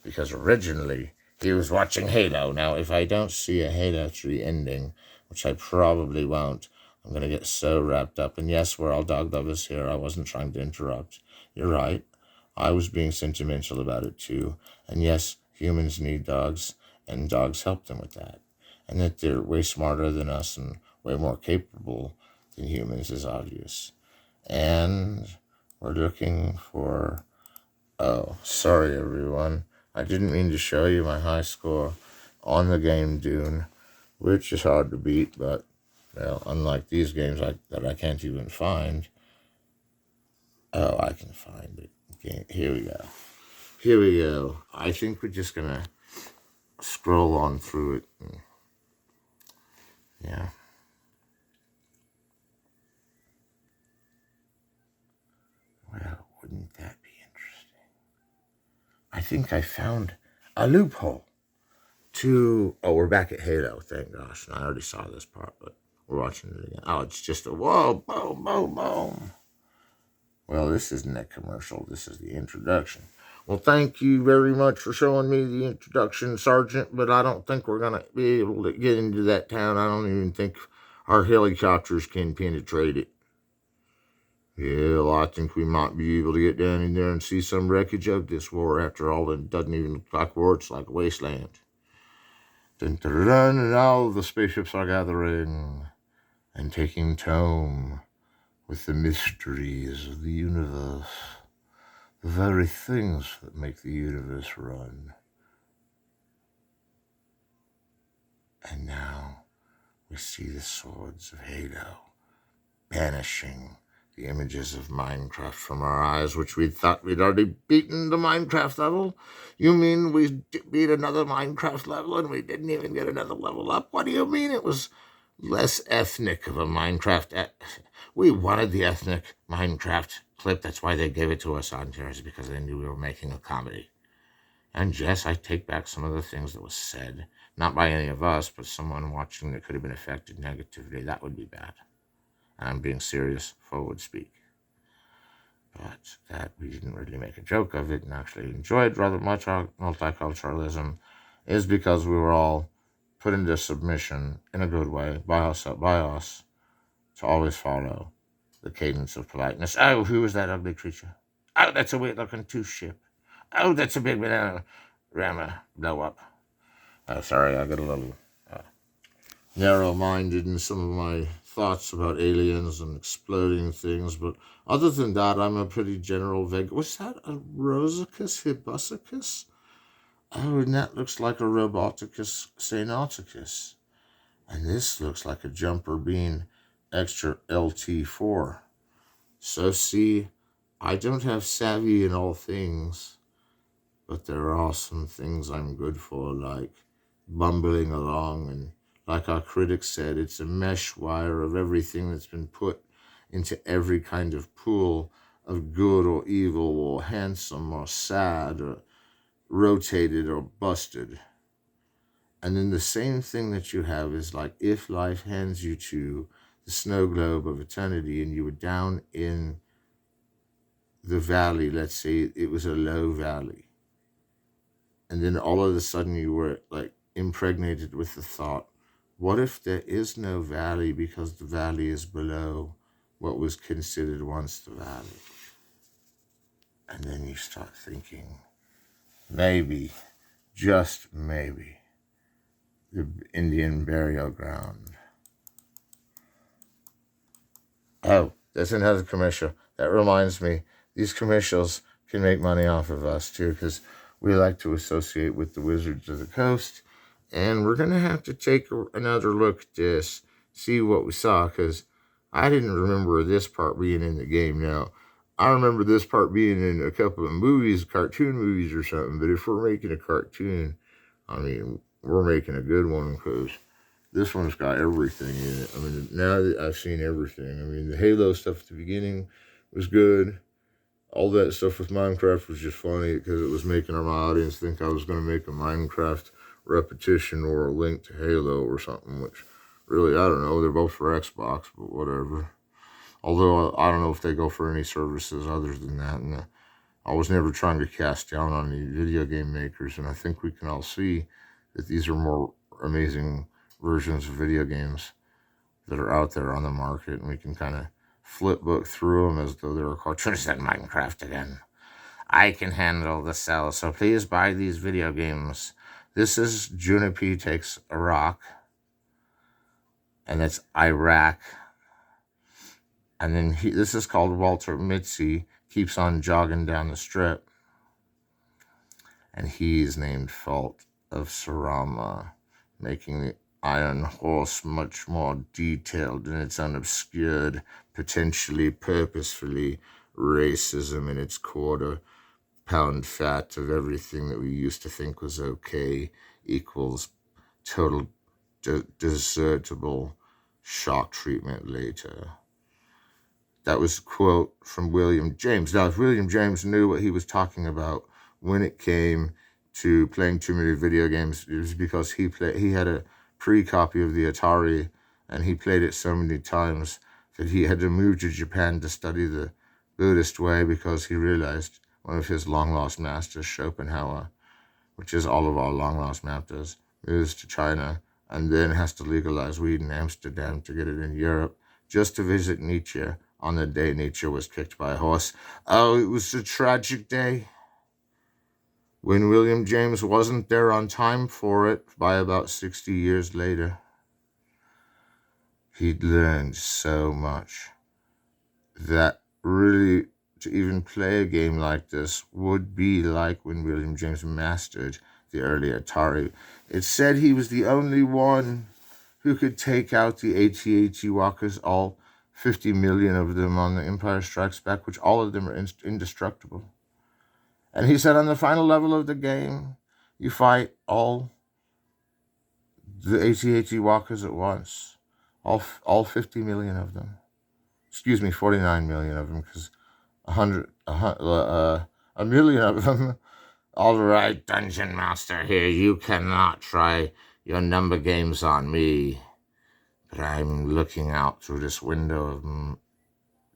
because originally he was watching Halo. Now, if I don't see a Halo 3 ending, which I probably won't, I'm going to get so wrapped up. And yes, we're all dog lovers here. I wasn't trying to interrupt. You're right. I was being sentimental about it too. And yes, humans need dogs, and dogs help them with that. And that they're way smarter than us and way more capable than humans is obvious. And we're looking for... Oh, sorry everyone. I didn't mean to show you my high score on the game Dune, which is hard to beat, but, well, unlike these games that I can't even find. Oh, I can find it. Okay, here we go. Here we go. I think we're just going to scroll on through it. Yeah. Well, wouldn't that be interesting? I think I found a loophole to... Oh, we're back at Halo, thank gosh. And I already saw this part, but we're watching it again. Oh, it's just a whoa, boom, boom, boom. Well, this isn't a commercial. This is the introduction. Well, thank you very much for showing me the introduction, Sergeant, but I don't think we're going to be able to get into that town. I don't even think our helicopters can penetrate it. Yeah, well, I think we might be able to get down in there and see some wreckage of this war. After all, it doesn't even look like war. It's like a wasteland. Dun, dun, dun, dun, and all the spaceships are gathering and taking tone with the mysteries of the universe, the very things that make the universe run. And now we see the swords of Halo banishing the images of Minecraft from our eyes, which we thought we'd already beaten the Minecraft level. You mean we beat another Minecraft level and we didn't even get another level up? What do you mean it was less ethnic of a Minecraft? We wanted the ethnic Minecraft clip. That's why they gave it to us on Jersey, because they knew we were making a comedy. And yes, I take back some of the things that was said, not by any of us, but someone watching that could have been affected negatively. That would be bad. And I'm being serious, forward speak. But that we didn't really make a joke of it and actually enjoyed rather much our multiculturalism is because we were all put into submission in a good way by us to always follow the cadence of politeness. Oh, who is that ugly creature? Oh, that's a weird-looking tooth ship. Oh, that's a big banana rammer blow up. Oh, sorry, I got a little narrow-minded in some of my thoughts about aliens and exploding things, but other than that, I'm a pretty general vague. Was that a Rosicus hibusicus? Oh, and that looks like a Roboticus Cyanoticus. And this looks like a Jumper Bean Extra LT4. So see, I don't have savvy in all things, but there are some things I'm good for, like bumbling along and like our critics said, it's a mesh wire of everything that's been put into every kind of pool of good or evil or handsome or sad or rotated or busted. And then the same thing that you have is like if life hands you to the snow globe of eternity and you were down in the valley, let's say it was a low valley, and then all of a sudden you were like impregnated with the thought, what if there is no valley because the valley is below what was considered once the valley? And then you start thinking, maybe, just maybe, the Indian burial ground. Oh, there's another commercial. That reminds me, these commercials can make money off of us too, because we like to associate with the Wizards of the Coast. And we're going to have to take another look at this, see what we saw, because I didn't remember this part being in the game. Now, I remember this part being in a couple of movies, cartoon movies or something, but if we're making a cartoon, I mean, we're making a good one, because this one's got everything in it. I mean, now that I've seen everything, I mean, the Halo stuff at the beginning was good. All that stuff with Minecraft was just funny because it was making my audience think I was going to make a Minecraft repetition or a link to Halo or something, which really, I don't know. They're both for Xbox, but whatever. Although I don't know if they go for any services other than that. And I was never trying to cast down on the video game makers, and I think we can all see that these are more amazing versions of video games that are out there on the market, and we can kind of flip book through them as though they were cartoons. That Minecraft again. I can handle the sell, so please buy these video games. This is Juniper Takes Iraq, and it's Iraq. And then this is called Walter Mitzi Keeps on Jogging Down the Strip, and he's named Fault of Sarama, making the Iron Horse much more detailed in its unobscured, potentially purposefully racism in its quarter-pound fat of everything that we used to think was okay equals total desertable shock treatment later. That was a quote from William James. Now, if William James knew what he was talking about when it came to playing too many video games, it was because he had a pre-copy of the Atari, and he played it so many times that he had to move to Japan to study the Buddhist way, because he realized one of his long-lost masters, Schopenhauer, which is all of our long-lost masters, moves to China and then has to legalize weed in Amsterdam to get it in Europe, just to visit Nietzsche on the day Nietzsche was kicked by a horse. Oh, it was a tragic day. When William James wasn't there on time for it by about 60 years later. He'd learned so much that really to even play a game like this would be like when William James mastered the early Atari. It said he was the only one who could take out the AT-AT walkers, all 50 million of them on the Empire Strikes Back, which all of them are indestructible. And he said on the final level of the game, you fight all the AT-AT walkers at once. All 50 million of them. Excuse me, 49 million of them, because a million of them. All right, Dungeon Master here, you cannot try your number games on me. But I'm looking out through this window of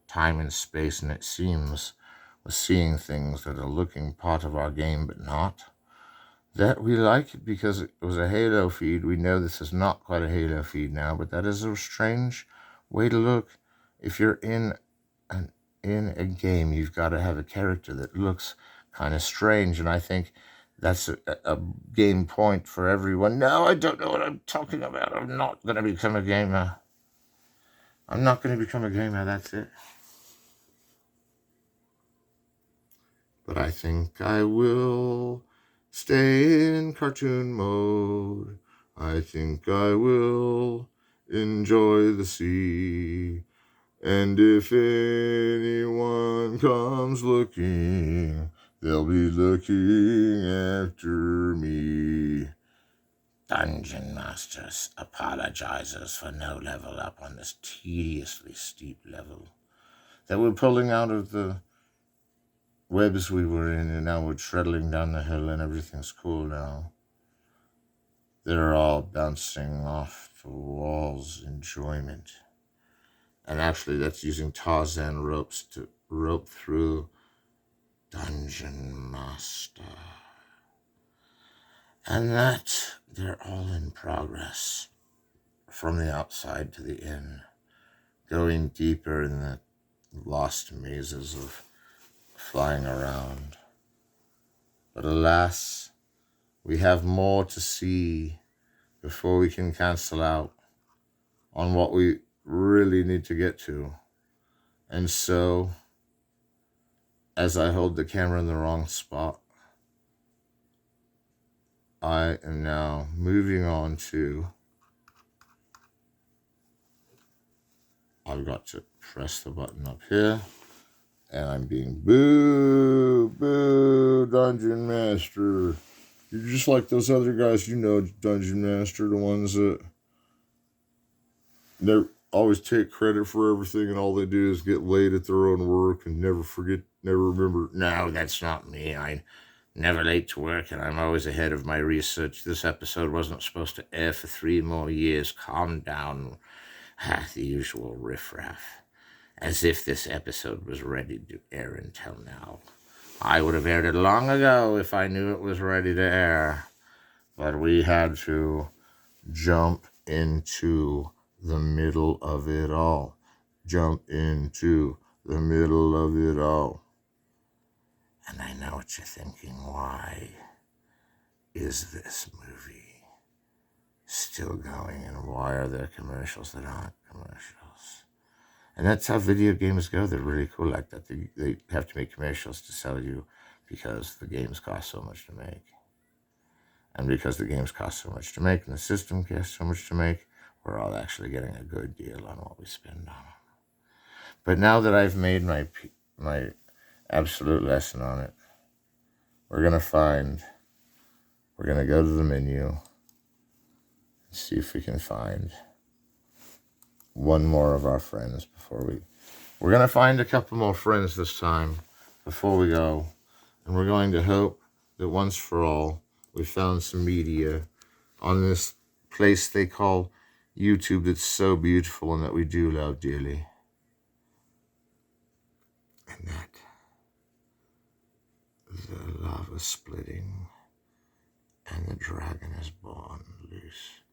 time and space, and it seems we're seeing things that are looking part of our game, but not. That we like it because it was a Halo feed. We know this is not quite a Halo feed now, but that is a strange way to look. If you're in a game, you've got to have a character that looks kind of strange, and I think that's a game point for everyone. No, I don't know what I'm talking about. I'm not going to become a gamer. I'm not going to become a gamer, that's it. But I think I will stay in cartoon mode. I think I will enjoy the sea. And if anyone comes looking, they'll be looking after me. Dungeon Master apologizes for no level up on this tediously steep level that we're pulling out of the webs we were in, and now we're treadling down the hill and everything's cool now. They're all bouncing off the walls, enjoyment. And actually, that's using Tarzan ropes to rope through Dungeon Master. And that they're all in progress from the outside to the inn, going deeper in the lost mazes of flying around. But alas, we have more to see before we can cancel out on what we really need to get to. And so, as I hold the camera in the wrong spot, I am now moving on to, I've got to press the button up here, and I'm being boo, Dungeon Master. You're just like those other guys, Dungeon Master, the ones that never always take credit for everything, and all they do is get late at their own work and never remember. No, that's not me. I'm never late to work, and I'm always ahead of my research. This episode wasn't supposed to air for 3 more years. Calm down. The usual riffraff. As if this episode was ready to air until now. I would have aired it long ago if I knew it was ready to air. But we had to jump into the middle of it all. Jump into the middle of it all. And I know what you're thinking. Why is this movie still going? And why are there commercials that aren't commercials? And that's how video games go. They're really cool like that. They have to make commercials to sell you because the games cost so much to make. And because the games cost so much to make and the system costs so much to make, we're all actually getting a good deal on what we spend on them. But now that I've made my absolute lesson on it, we're going to go to the menu and see if we can find one more of our friends we're going to find a couple more friends this time before we go. And we're going to hope that once for all, we found some media on this place they call YouTube that's so beautiful and that we do love dearly. And that the lava splitting and the dragon is born loose.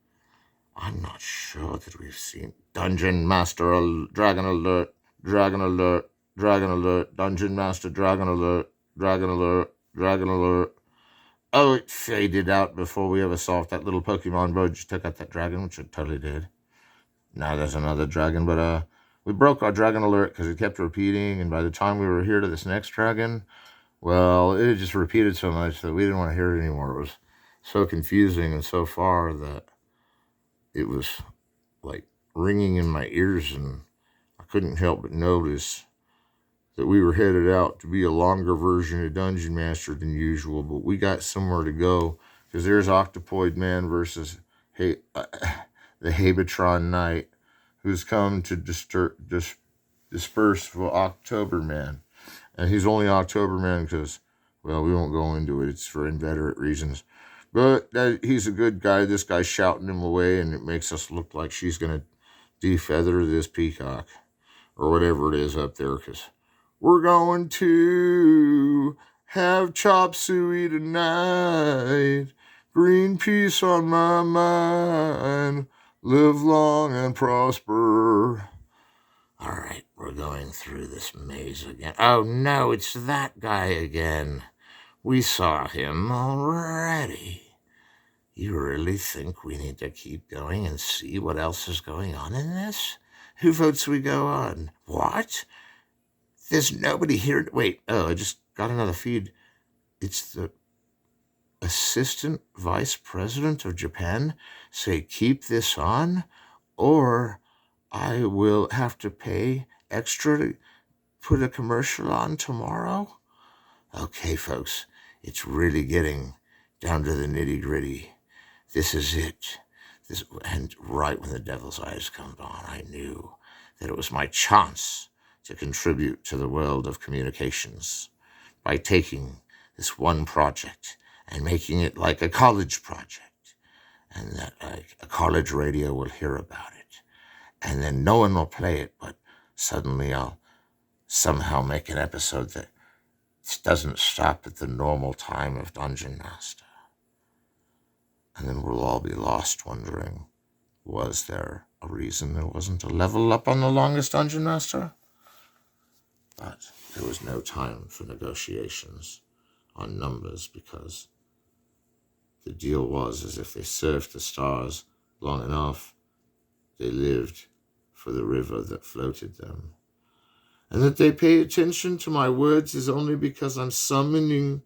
I'm not sure that we've seen Dungeon Master Dragon Alert, Dragon Alert, Dragon Alert, Dungeon Master Dragon Alert, Dragon Alert, Dragon Alert. Oh, it faded out before we ever saw if that little Pokemon bro just took out that dragon, which it totally did. Now there's another dragon, but we broke our Dragon Alert because it kept repeating, and by the time we were here to this next dragon, well, it just repeated so much that we didn't want to hear it anymore. It was so confusing and so far that it was like ringing in my ears, and I couldn't help but notice that we were headed out to be a longer version of Dungeon Master than usual, but we got somewhere to go because there's Octopoid Man versus the Habatron Knight, who's come to disperse for October Man. And he's only October Man because, well, we won't go into it. It's for inveterate reasons. But he's a good guy. This guy's shouting him away, and it makes us look like she's going to defeather this peacock or whatever it is up there, because we're going to have chop suey tonight. Green peace on my mind. Live long and prosper. All right, we're going through this maze again. Oh, no, it's that guy again. We saw him already. You really think we need to keep going and see what else is going on in this? Who votes we go on? What? There's nobody here. Wait, I just got another feed. It's the Assistant Vice President of Japan. Say, keep this on, or I will have to pay extra to put a commercial on tomorrow. Okay, folks, it's really getting down to the nitty-gritty. this is it. And right when the devil's eyes come on, I knew that it was my chance to contribute to the world of communications by taking this one project and making it like a college project, and that a college radio will hear about it, and then no one will play it, but suddenly I'll somehow make an episode that doesn't stop at the normal time of Dungeon Master. And then we'll all be lost wondering, was there a reason there wasn't a level up on the longest Dungeon Master? But there was no time for negotiations on numbers, because the deal was, as if they served the stars long enough, they lived for the river that floated them. And that they pay attention to my words is only because I'm summoning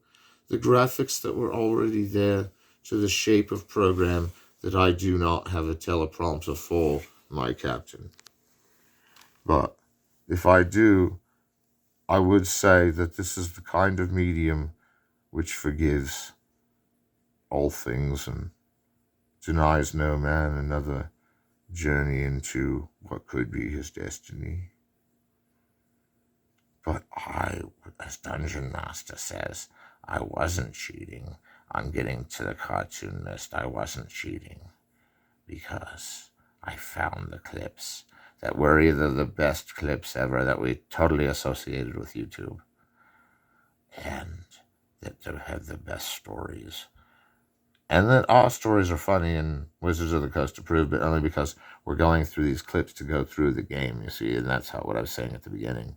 the graphics that were already there to the shape of program that I do not have a teleprompter for, my captain. But if I do, I would say that this is the kind of medium which forgives all things and denies no man another journey into what could be his destiny. But I, as Dungeon Master says, I wasn't cheating on getting to the cartoon list. I wasn't cheating because I found the clips that were either the best clips ever that we totally associated with YouTube, and that they have the best stories. And that all stories are funny, and Wizards of the Coast approved, but only because we're going through these clips to go through the game, you see, and that's what I was saying at the beginning.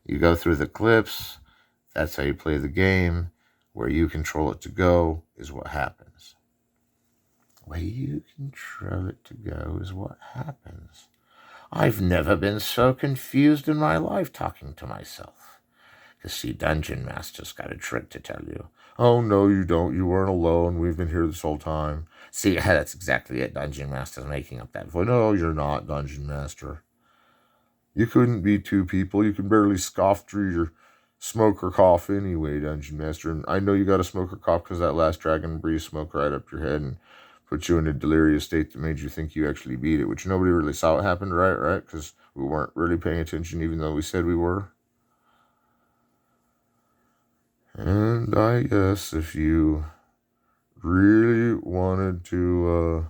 You go through the clips, that's how you play the game. Where you control it to go is what happens. Where you control it to go is what happens. I've never been so confused in my life talking to myself. To see, Dungeon Master's got a trick to tell you. Oh, no, you don't. You weren't alone. We've been here this whole time. See, that's exactly it. Dungeon Master's making up that voice. No, you're not, Dungeon Master. You couldn't be two people. You can barely scoff through your smoke or cough anyway, Dungeon Master. And I know you got a smoke or cough because that last dragon breeze smoked right up your head and put you in a delirious state that made you think you actually beat it, which nobody really saw what happened, right? Because we weren't really paying attention, even though we said we were. And I guess if you really wanted to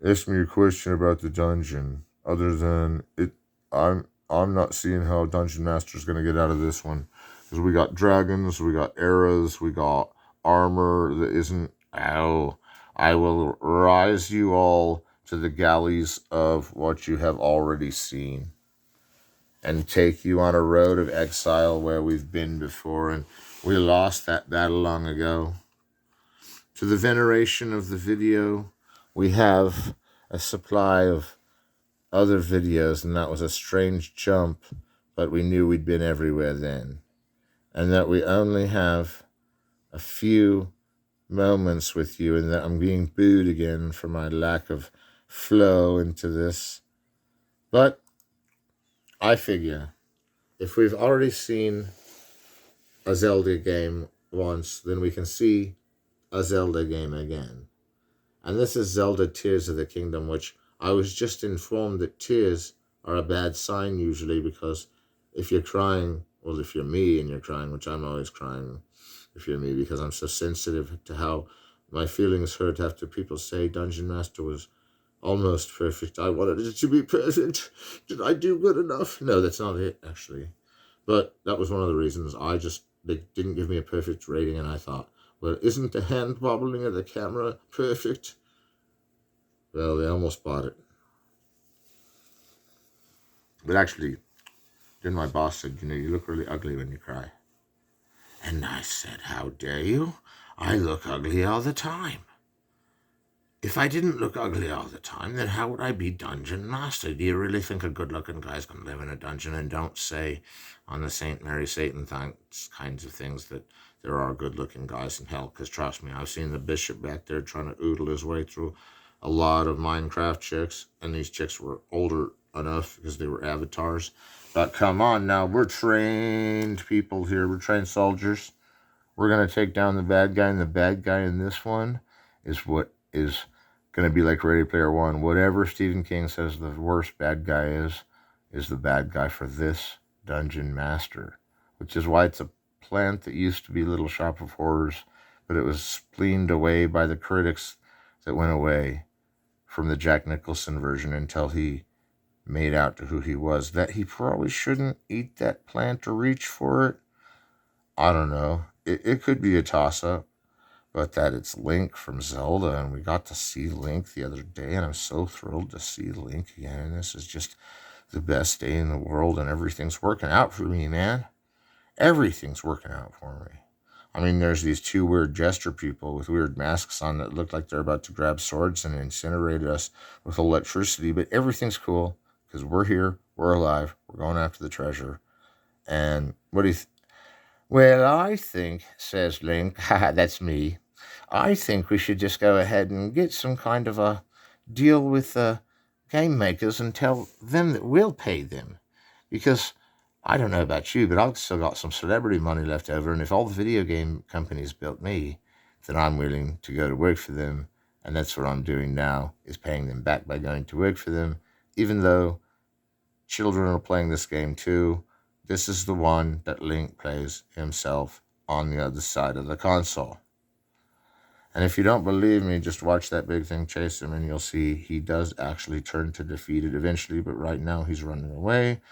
ask me a question about the dungeon, other than it, I'm not seeing how Dungeon Master's going to get out of this one. Because we got dragons, we got arrows, we got armor that isn't... Oh, I will rise you all to the galleys of what you have already seen, and take you on a road of exile where we've been before, and we lost that battle long ago. To the veneration of the video, we have a supply of other videos, and that was a strange jump, but we knew we'd been everywhere then. And that we only have a few moments with you, and that I'm being booed again for my lack of flow into this. But I figure if we've already seen a Zelda game once, then we can see a Zelda game again. And this is Zelda Tears of the Kingdom, which I was just informed that tears are a bad sign usually, because if you're crying, well, if you're me and you're crying, which I'm always crying if you're me, because I'm so sensitive to how my feelings hurt after people say Dungeon Master was almost perfect. I wanted it to be perfect. Did I do good enough? No, that's not it, actually. But that was one of the reasons they didn't give me a perfect rating, and I thought, well, isn't the hand wobbling of the camera perfect? Well, they almost bought it. But actually, then my boss said, you look really ugly when you cry. And I said, how dare you? I look ugly all the time. If I didn't look ugly all the time, then how would I be Dungeon Master? Do you really think a good-looking guy's going to live in a dungeon? And don't say on the St. Mary Satan thanks kinds of things that there are good-looking guys in hell, because trust me, I've seen the bishop back there trying to oodle his way through a lot of Minecraft chicks, and these chicks were older enough because they were avatars. But come on now, we're trained people here. We're trained soldiers. We're going to take down the bad guy, and the bad guy in this one is what is going to be like Ready Player One. Whatever Stephen King says the worst bad guy is the bad guy for this Dungeon Master, which is why it's a plant that used to be Little Shop of Horrors, but it was spleened away by the critics that went away from the Jack Nicholson version until he made out to who he was, that he probably shouldn't eat that plant or reach for it. I don't know. It could be a toss-up, but that it's Link from Zelda, and we got to see Link the other day, and I'm so thrilled to see Link again, and this is just the best day in the world, and everything's working out for me, man. Everything's working out for me. I mean, there's these two weird jester people with weird masks on that look like they're about to grab swords and incinerate us with electricity, but everything's cool because we're here, we're alive, we're going after the treasure. And what do you well, I think, says Link, that's me, I think we should just go ahead and get some kind of a deal with the game makers and tell them that we'll pay them. Because I don't know about you, but I've still got some celebrity money left over, and if all the video game companies built me, then I'm willing to go to work for them, and that's what I'm doing now, is paying them back by going to work for them, even though children are playing this game too. This is the one that Link plays himself on the other side of the console. And if you don't believe me, just watch that big thing chase him, and you'll see he does actually turn to defeated eventually, but right now he's running away.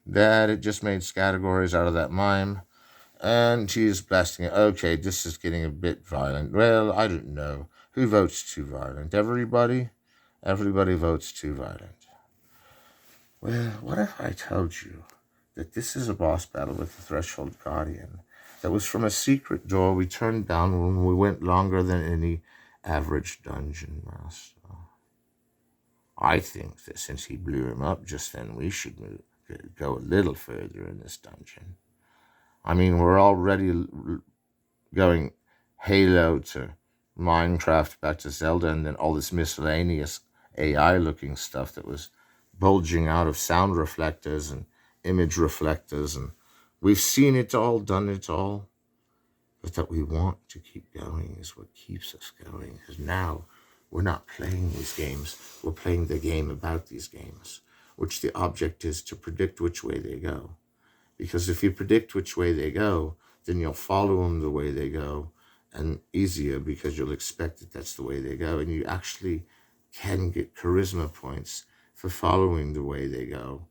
That it just made categories out of that mime, and she's blasting it. Okay, this is getting a bit violent. Well, I don't know. Who votes too violent? Everybody? Everybody votes too violent. Well, what if I told you that this is a boss battle with the Threshold Guardian that was from a secret door we turned down when we went longer than any average dungeon master? I think that since he blew him up just then, we should go a little further in this dungeon. I mean, we're already going Halo to Minecraft back to Zelda, and then all this miscellaneous AI-looking stuff that was bulging out of sound reflectors and image reflectors, and we've seen it all, done it all, but that we want to keep going is what keeps us going, because now we're not playing these games, we're playing the game about these games, which the object is to predict which way they go. Because if you predict which way they go, then you'll follow them the way they go, and easier because you'll expect that that's the way they go, and you actually can get charisma points for following the way they go.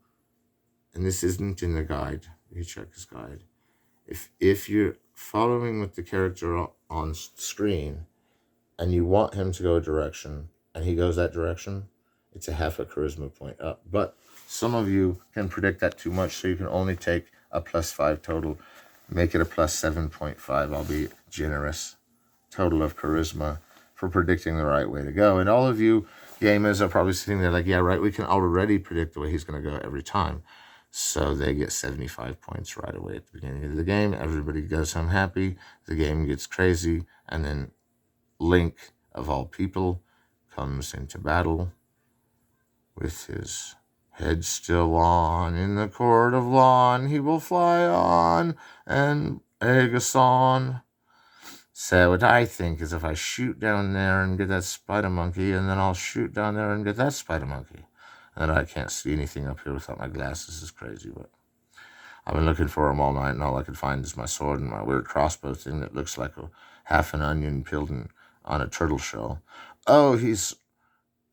And this isn't in the guide, the Hitchhiker's Guide. If you're following with the character on screen and you want him to go a direction and he goes that direction, it's a half a charisma point up. But some of you can predict that too much, so you can only take a +5 total, make it a +7.5. I'll be generous. Total of charisma for predicting the right way to go. And all of you gamers are probably sitting there like, yeah, right, we can already predict the way he's going to go every time. So they get 75 points right away at the beginning of the game. Everybody goes home happy. The game gets crazy. And then Link, of all people, comes into battle with his head still on. In the court of lawn, he will fly on and egg us on. So what I think is if I shoot down there and get that spider monkey, and then I'll shoot down there and get that spider monkey. And I can't see anything up here without my glasses. It's crazy, but I've been looking for them all night, and all I could find is my sword and my weird crossbow thing that looks like half an onion peeled on a turtle shell. Oh, he's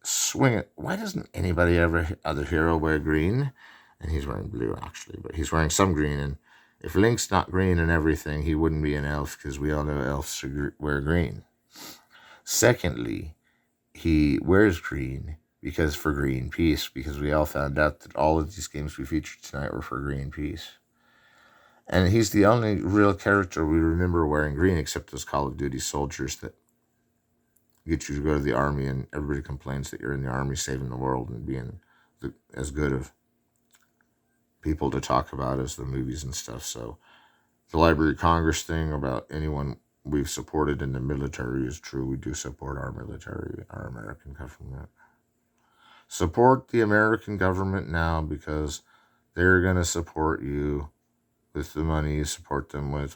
swinging. Why doesn't anybody other hero wear green? And he's wearing blue, actually, but he's wearing some green. And if Link's not green and everything, he wouldn't be an elf, because we all know elves wear green. Secondly, he wears green because for Greenpeace, because we all found out that all of these games we featured tonight were for Greenpeace. And he's the only real character we remember wearing green, except those Call of Duty soldiers that get you to go to the army, and everybody complains that you're in the army saving the world and being as good of people to talk about as the movies and stuff. So the Library of Congress thing about anyone we've supported in the military is true. We do support our military, our American government. Support the American government now, because they're going to support you with the money you support them with.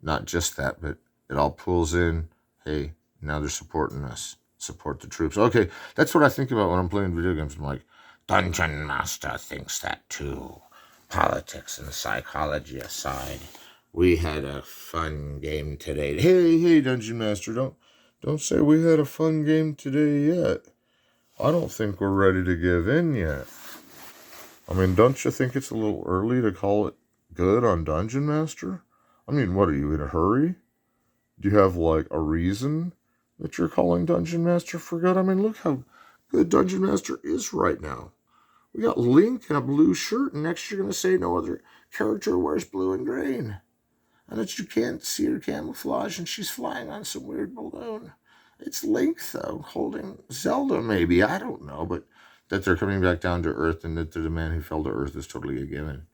Not just that, but it all pulls in. Hey, now they're supporting us. support the troops. Okay, that's what I think about when I'm playing video games. I'm like, Dungeon Master thinks that too. Politics and psychology aside, we had a fun game today. hey, Dungeon Master, don't say we had a fun game today yet. I don't think we're ready to give in yet. I mean, don't you think it's a little early to call it good on Dungeon Master? I mean, what, are you in a hurry? Do you have, like, a reason that you're calling Dungeon Master for good? I mean, look how good Dungeon Master is right now. We got Link in a blue shirt, and next you're going to say no other character wears blue and green. And that you can't see her camouflage, and she's flying on some weird balloon. It's Link, though, holding Zelda, maybe. I don't know, but that they're coming back down to Earth and that they're the man who fell to Earth is totally a given.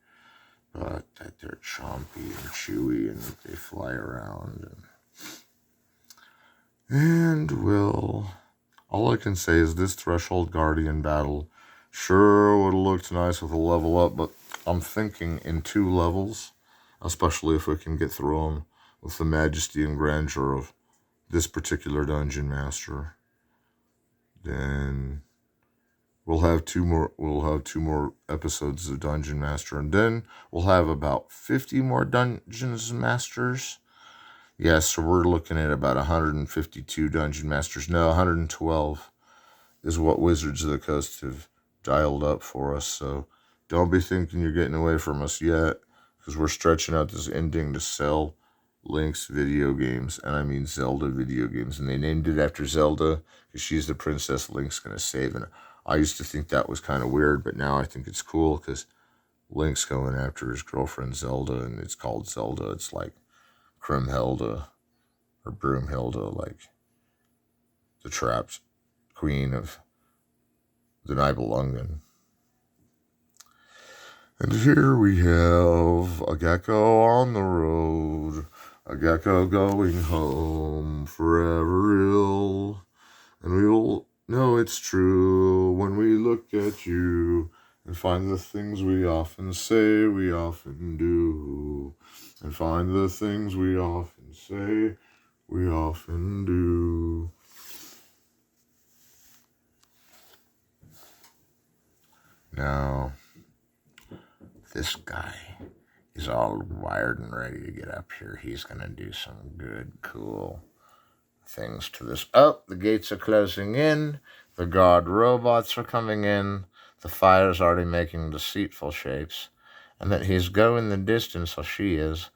But that they're chompy and chewy and that they fly around. And well, all I can say is this Threshold Guardian battle sure would have looked nice with a level up, but I'm thinking in 2 levels, especially if we can get through them with the majesty and grandeur of this particular Dungeon Master. Then we'll have two more episodes of Dungeon Master, and then we'll have about 50 more Dungeons Masters. Yes, so we're looking at about 152 Dungeon Masters. No, 112 is what Wizards of the Coast have dialed up for us. So don't be thinking you're getting away from us yet, because we're stretching out this ending to sell Link's video games, and I mean Zelda video games. And they named it after Zelda because she's the princess Link's going to save. And I used to think that was kind of weird, but now I think it's cool because Link's going after his girlfriend Zelda, and it's called Zelda. It's like Grimhilda or Broomhilda, like the trapped queen of the Nibelungen. And here we have a gecko on the road, a gecko going home, forever ill. And we'll know it's true when we look at you and find the things we often say we often do. And find the things we often say we often do. Now, this guy is all wired and ready to get up here. He's going to do some good, cool things to this. Oh, the gates are closing in. The guard robots are coming in. The fire's already making deceitful shapes. And that he's going the distance, or she is.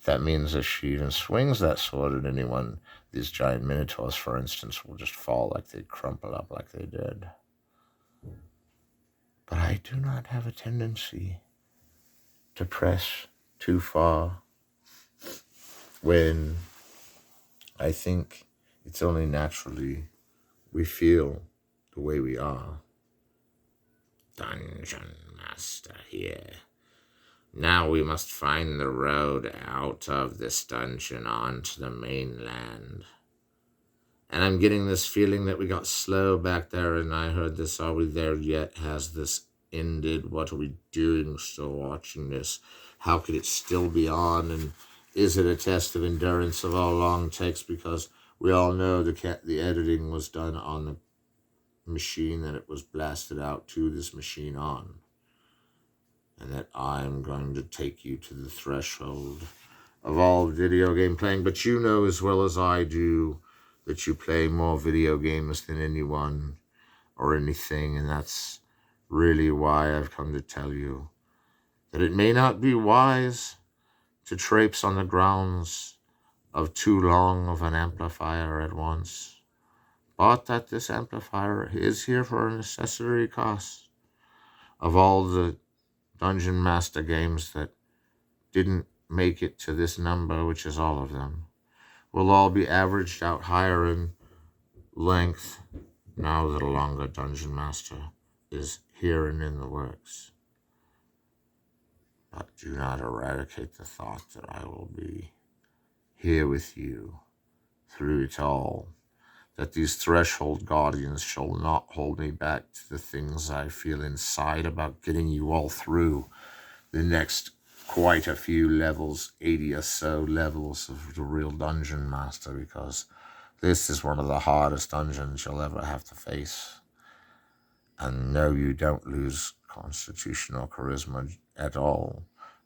That means if she even swings that sword at anyone, these giant minotaurs, for instance, will just fall like they crumple up like they did. But I do not have a tendency to press too far when I think it's only naturally we feel the way we are. Dungeon Master here. Now we must find the road out of this dungeon onto the mainland. And I'm getting this feeling that we got slow back there, and I heard this, are we there yet? Has this ended? What are we doing still watching this? How could it still be on? And is it a test of endurance of how long it takes? Because we all know the editing was done on the machine that it was blasted out to this machine on. And that I'm going to take you to the threshold of all video game playing. But you know as well as I do that you play more video games than anyone or anything. And that's really why I've come to tell you that it may not be wise to traipse on the grounds of too long of an amplifier at once, but that this amplifier is here for a necessary cost. Of all the Dungeon Master games that didn't make it to this number, which is all of them, will all be averaged out higher in length now that a longer Dungeon Master is here and in the works. But do not eradicate the thought that I will be here with you through it all, that these threshold guardians shall not hold me back to the things I feel inside about getting you all through the next quite a few levels, 80 or so levels of the real Dungeon Master, because This is one of the hardest dungeons you'll ever have to face. And no, you don't lose constitutional charisma at all.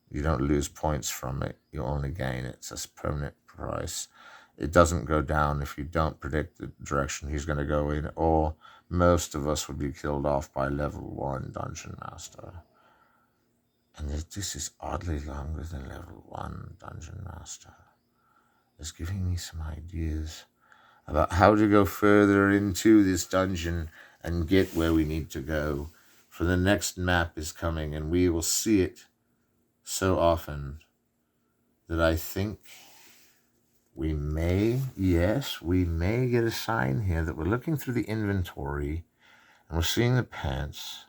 You don't lose points from it. You only gain it. It's a permanent price. It doesn't go down if you don't predict the direction he's going to go in, or most of us would be killed off by level 1 Dungeon Master. And this is oddly longer than level 1 Dungeon Master. It's giving me some ideas about how to go further into this dungeon and get where we need to go. For the next map is coming, and we will see it so often that I think we may get a sign here that we're looking through the inventory and we're seeing the pants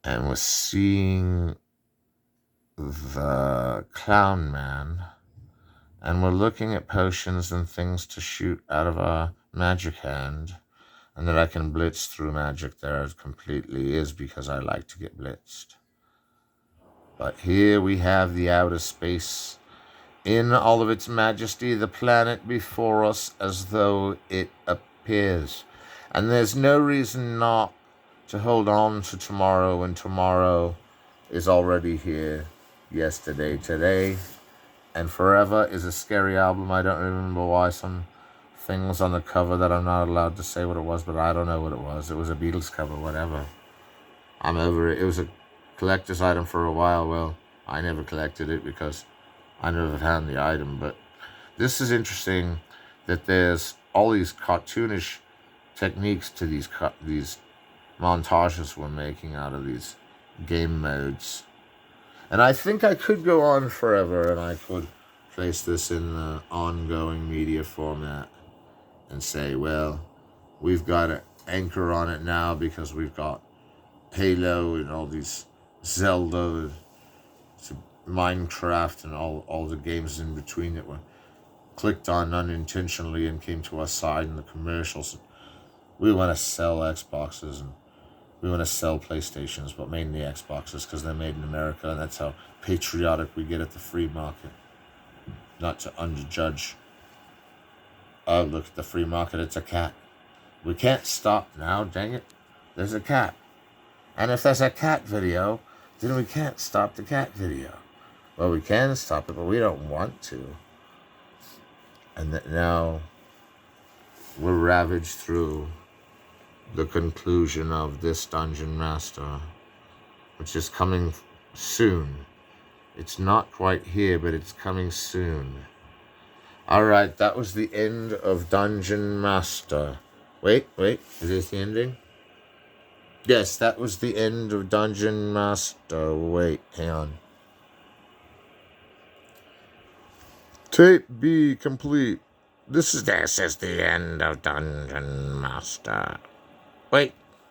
and we're seeing the clown man and we're looking at potions and things to shoot out of our magic hand, and that I can blitz through magic there completely is because I like to get blitzed. But here we have the outer space in all of its majesty, the planet before us as though it appears. And there's no reason not to hold on to tomorrow when tomorrow is already here. Yesterday, today, and Forever is a scary album. I don't remember why some things on the cover that I'm not allowed to say what it was, but I don't know what it was. It was a Beatles cover, whatever. I'm over it. It was a collector's item for a while. Well, I never collected it because I never found the item, but this is interesting that there's all these cartoonish techniques to these montages we're making out of these game modes. And I think I could go on forever, and I could place this in the ongoing media format and say, well, we've got an anchor on it now because we've got Halo and all these Zelda, Minecraft, and all the games in between that were clicked on unintentionally and came to our side in the commercials. We want to sell Xboxes and we want to sell PlayStations, but mainly Xboxes because they're made in America, and that's how patriotic we get at the free market. Not to underjudge. Oh, look at the free market, it's a cat. We can't stop now, dang it. There's a cat. And if there's a cat video, then we can't stop the cat video. Well, we can stop it, but we don't want to. And now we're ravaged through the conclusion of this Dungeon Master, which is coming soon. It's not quite here, but it's coming soon. Alright, that was the end of Dungeon Master. Wait, is this the ending? Yes, that was the end of Dungeon Master. Wait, hang on. Tape B complete. This is the end of Dungeon Master. Wait.